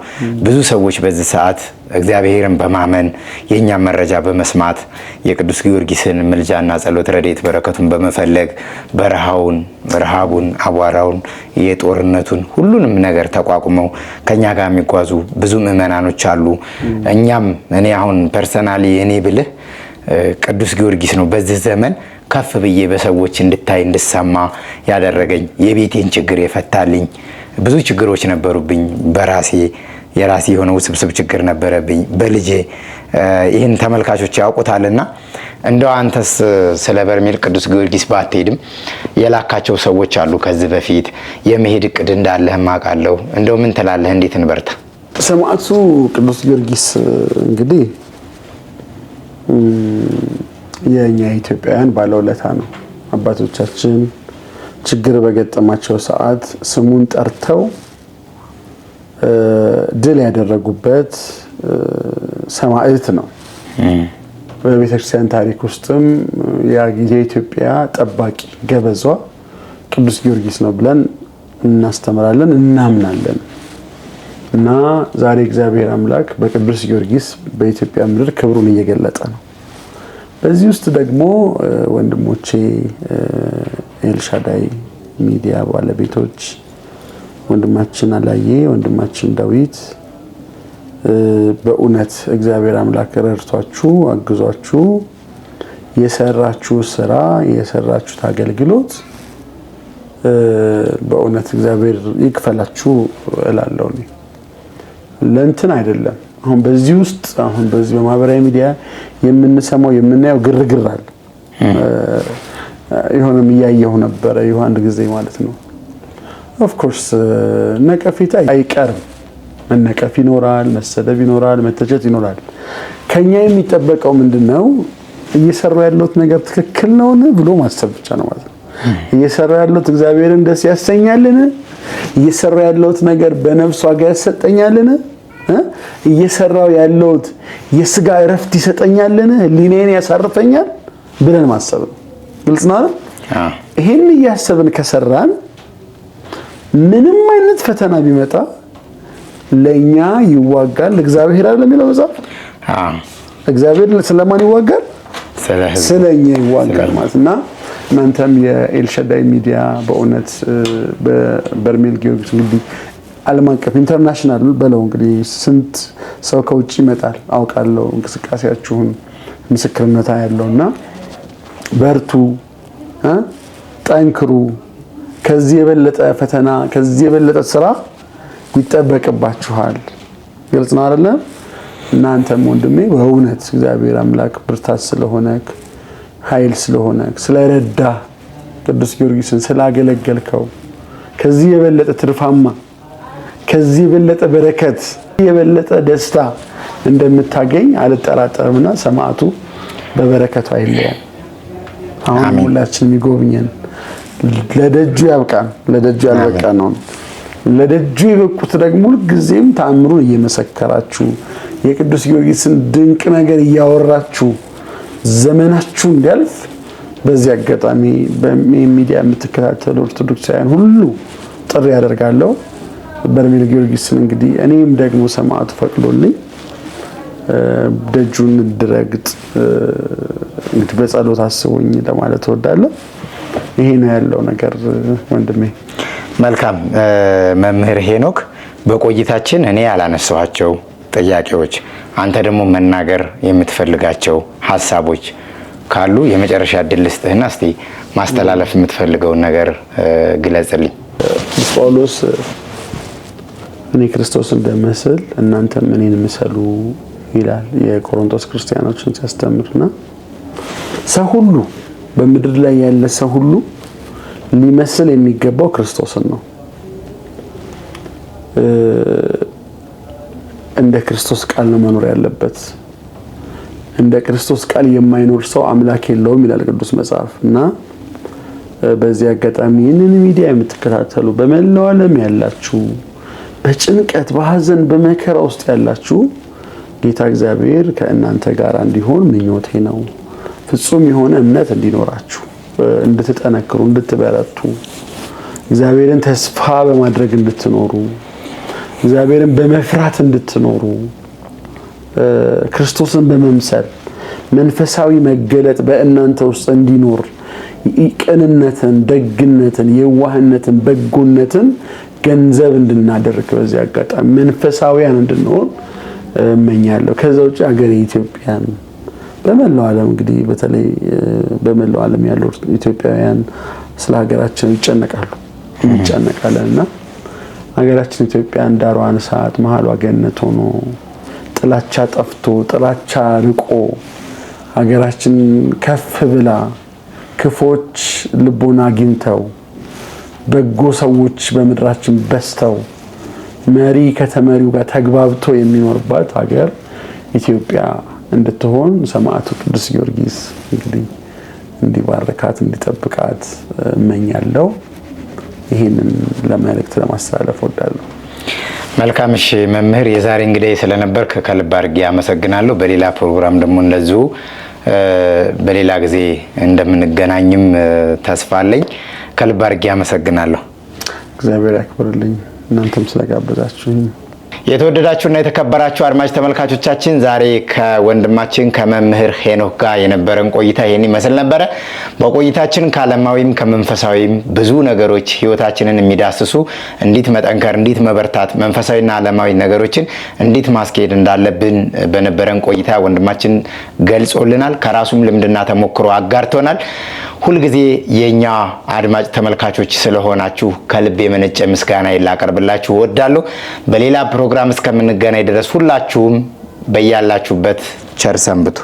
ብዙ ሰዎች በዚህ ሰዓት እግዚአብሔርን በማመን የኛ መረጃ በመስማት የቅዱስ ጊዮርጊስን ምልጃና ጸሎት ረድኤት በረከቱን በመፈለግ በረሃውን ረሃቡን አቧራውን የጦርነቱን ሁሉንም ነገር ተቋቁመው ከኛ ጋር የሚጓዙ ብዙ ምዕመናኖች አሉ። እኛም እኔ አሁን ፐርሰናሊ እኔ ብልህ ቅዱስ ጊዮርጊስ ነው በዚህ ዘመን ከፍ ብዬ በሰዎች እንድታይ እንድሰማ ያደረገኝ የቤቴን ችግር የፈታልኝ። ብዙ ችግሮች ነበሩብኝ በራሴ የራሴ የሆነ ውስብስብ ችግር ነበረብኝ በልጄ። ይህን ተመልካቾች ያውቁታልና እንደው አንተስ ስለ በርሜል ቅዱስ ጊዮርጊስ ባትሄድም የላካቸው ሰዎች አሉ ከዚህ በፊት የመሄድ እቅድ እንዳለህ ማቃለው። እንደው ምን ትላለህ? እንዴት እንበርታ? ሰማዕቱ ቅዱስ ጊዮርጊስ እንግዲህ የኛ ኢትዮጵያውያን ባለውለታ ነው። አባቶቻችን ችግር በገጠማቸው ሰዓት ስሙን ጠርተው ድል ያደረጉበት ሰማዕት ነው። በቤተክርስቲያን ታሪክ ውስጥም የኢትዮጵያ ጠባቂ ገበዟ ቅዱስ ጊዮርጊስ ነው ብለን እናስተምራለን እናምናለን። እና ዛሬ እግዚአብሔር አምላክ በቅዱስ ጊዮርጊስ በኢትዮጵያ ምድር ክብሩን እየገለጠ ነው። በዚህ ውስጥ ደግሞ ወንድሞቼ ኤልሻዳይ ሚዲያ ባለቤቶች ወንድማችን አላየ ወንድማችን ዳዊት በእውነት እግዚአብሔር አምላክ ረድቷችሁ አግዟችሁ የሰራችሁ ስራ የሰራችሁት አገልግሎት በእውነት እግዚአብሔር ይክፈላችሁ እላለሁ። ለእንትን አይደለም። አሁን በዚህ ውስጥ አሁን በዚህ በማህበራዊ ሚዲያ የምንሰማው የምናየው ግርግር አለ። ይሆንም እያየሁ ነበረ አንድ ጊዜ ማለት ነው። ኦፍ ኮርስ ነቀፌታ አይቀርም። መነቀፍ ይኖራል፣ መሰደብ ይኖራል፣ መተቸት ይኖራል። ከኛ የሚጠበቀው ምንድነው? እየሰራው ያለውት ነገር ትክክል ነውን ብሎ ማሰብ ብቻ ነው ማለት ነው። እየሰራው ያለውት እግዚአብሔርን ደስ ያሰኛልን? እየሰራው ያለውት ነገር በነፍስ ዋጋ ያሰጠኛልን? እየሰራው ያለውት የስጋ እረፍት ይሰጠኛልን? ህሊናዬን ያሳርፈኛል ብለን ማሰብ ነው። ግልጽ ነው አይደል? ይሄን እያሰብን ከሰራን ምንም አይነት ፈተና ቢመጣ ለኛ ይዋጋል እግዚአብሔር አይደል የሚለው መጽሐፍ? እግዚአብሔር ስለማን ይዋጋል? ስለኛ ይዋጋል ማለትና እናንተም የኤልሻዳይ ሚዲያ በእውነት በበርሜል ጊዮርጊስ እንግዲህ ዓለም አቀፍ ኢንተርናሽናል በለው እንግዲህ ስንት ሰው ከውጭ ይመጣል አውቃለሁ እንቅስቃሴያችሁን ምስክርነታ ያለውና በርቱ ጠንክሩ ከዚህ የበለጠ ፈተና ከዚህ የበለጠ ስራ ይጠበቅባችኋል ግልጽ ነው አይደል እናንተም ወንድሜ በእውነት እግዚአብሔር አምላክ ብርታት ስለሆነክ ኃይል ስለሆነክ ስለረዳ ቅዱስ ጊዮርጊስን ስላገለገልከው ከዚህ የበለጠ ትርፋማ ከዚህ የበለጠ በረከት የበለጠ ደስታ እንደምታገኝ አልጠራጠርምና ሰማዕቱ በበረከቱ አይለየን አሁን ሁላችንም ይጎብኘን ለደጁ ያብቃን ለደጁ ያልበቃ ነው ለደጁ የበቁት ደግሞ ጊዜም ተአምሩን እየመሰከራችሁ የቅዱስ ጊዮርጊስን ድንቅ ነገር እያወራችሁ ዘመናችሁ እንዲያልፍ በዚህ አጋጣሚ በሚዲያ የምትከታተሉ ኦርቶዶክሳውያን ሁሉ ጥሪ ያደርጋለሁ በርሜል ጊዮርጊስን እንግዲህ እኔም ደግሞ ሰማዕቱ ፈቅዶልኝ ደጁን ድረግጥ እንግዲህ በጸሎት አስቡኝ ለማለት እወዳለሁ ይሄ ነው ያለው ነገር ወንድሜ መልካም መምህር ሄኖክ በቆይታችን እኔ ያላነሳኋቸው ጥያቄዎች አንተ ደግሞ መናገር የምትፈልጋቸው ሐሳቦች ካሉ የመጨረሻ እድል ልስጥህና እስቲ ማስተላለፍ የምትፈልገው ነገር ግለጽልኝ ጳውሎስ እኔ ክርስቶስ እንደምመስል እናንተም እኔን ምሰሉ ይላል የቆሮንቶስ ክርስቲያኖችን ሲያስተምርና ሰው ሁሉ በምድር ላይ ያለ ሰው ሁሉ ሊመስል የሚገባው ክርስቶስን ነው እንደ ክርስቶስ ቃል ነው መኖር ያለበት እንደ ክርስቶስ ቃል የማይኖር ሰው አምላክ የለውም ይላል ቅዱስ መጽሐፍና በዚህ አጋጣሚ ይህንን ሚዲያ የምትከታተሉ በመላው ዓለም ያላችሁ በጭንቀት በሐዘን በመከራ ውስጥ ያላችሁ ጌታ እግዚአብሔር ከእናንተ ጋር እንዲሆን ምኞቴ ነው ፍጹም የሆነ እምነት እንዲኖራችሁ እንድትጠነክሩ እንድትበረቱ እግዚአብሔርን ተስፋ በማድረግ እንድትኖሩ እግዚአብሔርን በመፍራት እንድትኖሩ ክርስቶስን በመምሰል መንፈሳዊ መገለጥ በእናንተ ውስጥ እንዲኖር ቅንነትን ደግነትን የዋህነትን በጎነትን ገንዘብ እንድናደርግ በዚህ አጋጣሚ መንፈሳዊያን እንድንሆን እመኛለሁ ከዛ ውጪ ሀገር ኢትዮጵያን በመላው ዓለም እንግዲህ በተለይ በመላው ዓለም ያሉ ኢትዮጵያውያን ስለ ሀገራችን ይጨነቃሉና ሀገራችን ኢትዮጵያ ዳሯን ሰዓት መሃሏ ገነት ሆኖ ጥላቻ ጠፍቶ ጥላቻ ርቆ ሀገራችን ከፍ ብላ ክፎች ልቦና አግኝተው በጎ ሰዎች በመድራችን በስተው መሪ ከተመሪው ጋር ተግባብቶ የሚኖርባት ሀገር ኢትዮጵያ እንድትሆን ሰማዕቱ ቅዱስ ጊዮርጊስ እንግዲህ እንዲባርካት እንዲጠብቃት እመኛለሁ ይሄንን ለማለት ለማስተላለፍ ወዳለሁ መልካም እሺ መምህር የዛሬ እንግዲህ ስለነበርክ ከልብ አድርጌ አመሰግናለሁ በሌላ ፕሮግራም ደግሞ እንደዚሁ በሌላ ጊዜ እንደምንገናኝም ተስፋ አለኝ ከልብ አድርጌ አመሰግናለሁ እግዚአብሔር ያክብርልኝ እናንተም ስለጋበዛችሁኝ የተወደዳችሁና የተከበራችሁ አድማጭ ተመልካቾቻችን ዛሬ ከወንድማችን ከመምህር ሄኖክ ጋር የነበረን ቆይታ ይሄን ይመስል ነበር በቆይታችን ከዓለማዊም ከመንፈሳዊም ብዙ ነገሮች ህይወታችንን የሚዳስሱ እንዴት መጠንከር እንዴት መበርታት መንፈሳዊና ዓለማዊ ነገሮችን እንዴት ማስኬድ እንዳለብን በነበረን ቆይታ ወንድማችን ገልጾልናል ከራሱም ልምድና ተሞክሮ አጋርቶናል ሁልጊዜ የኛ አድማጭ ተመልካቾች ስለሆናችሁ ከልብ የመነጨ ምስጋና ይላቀርብላችሁ ወዳለሁ በሌላ ፕሮግራም እስከምንገናኝ ድረስ ሁላችሁም በያላችሁበት ቸር ሰንብቱ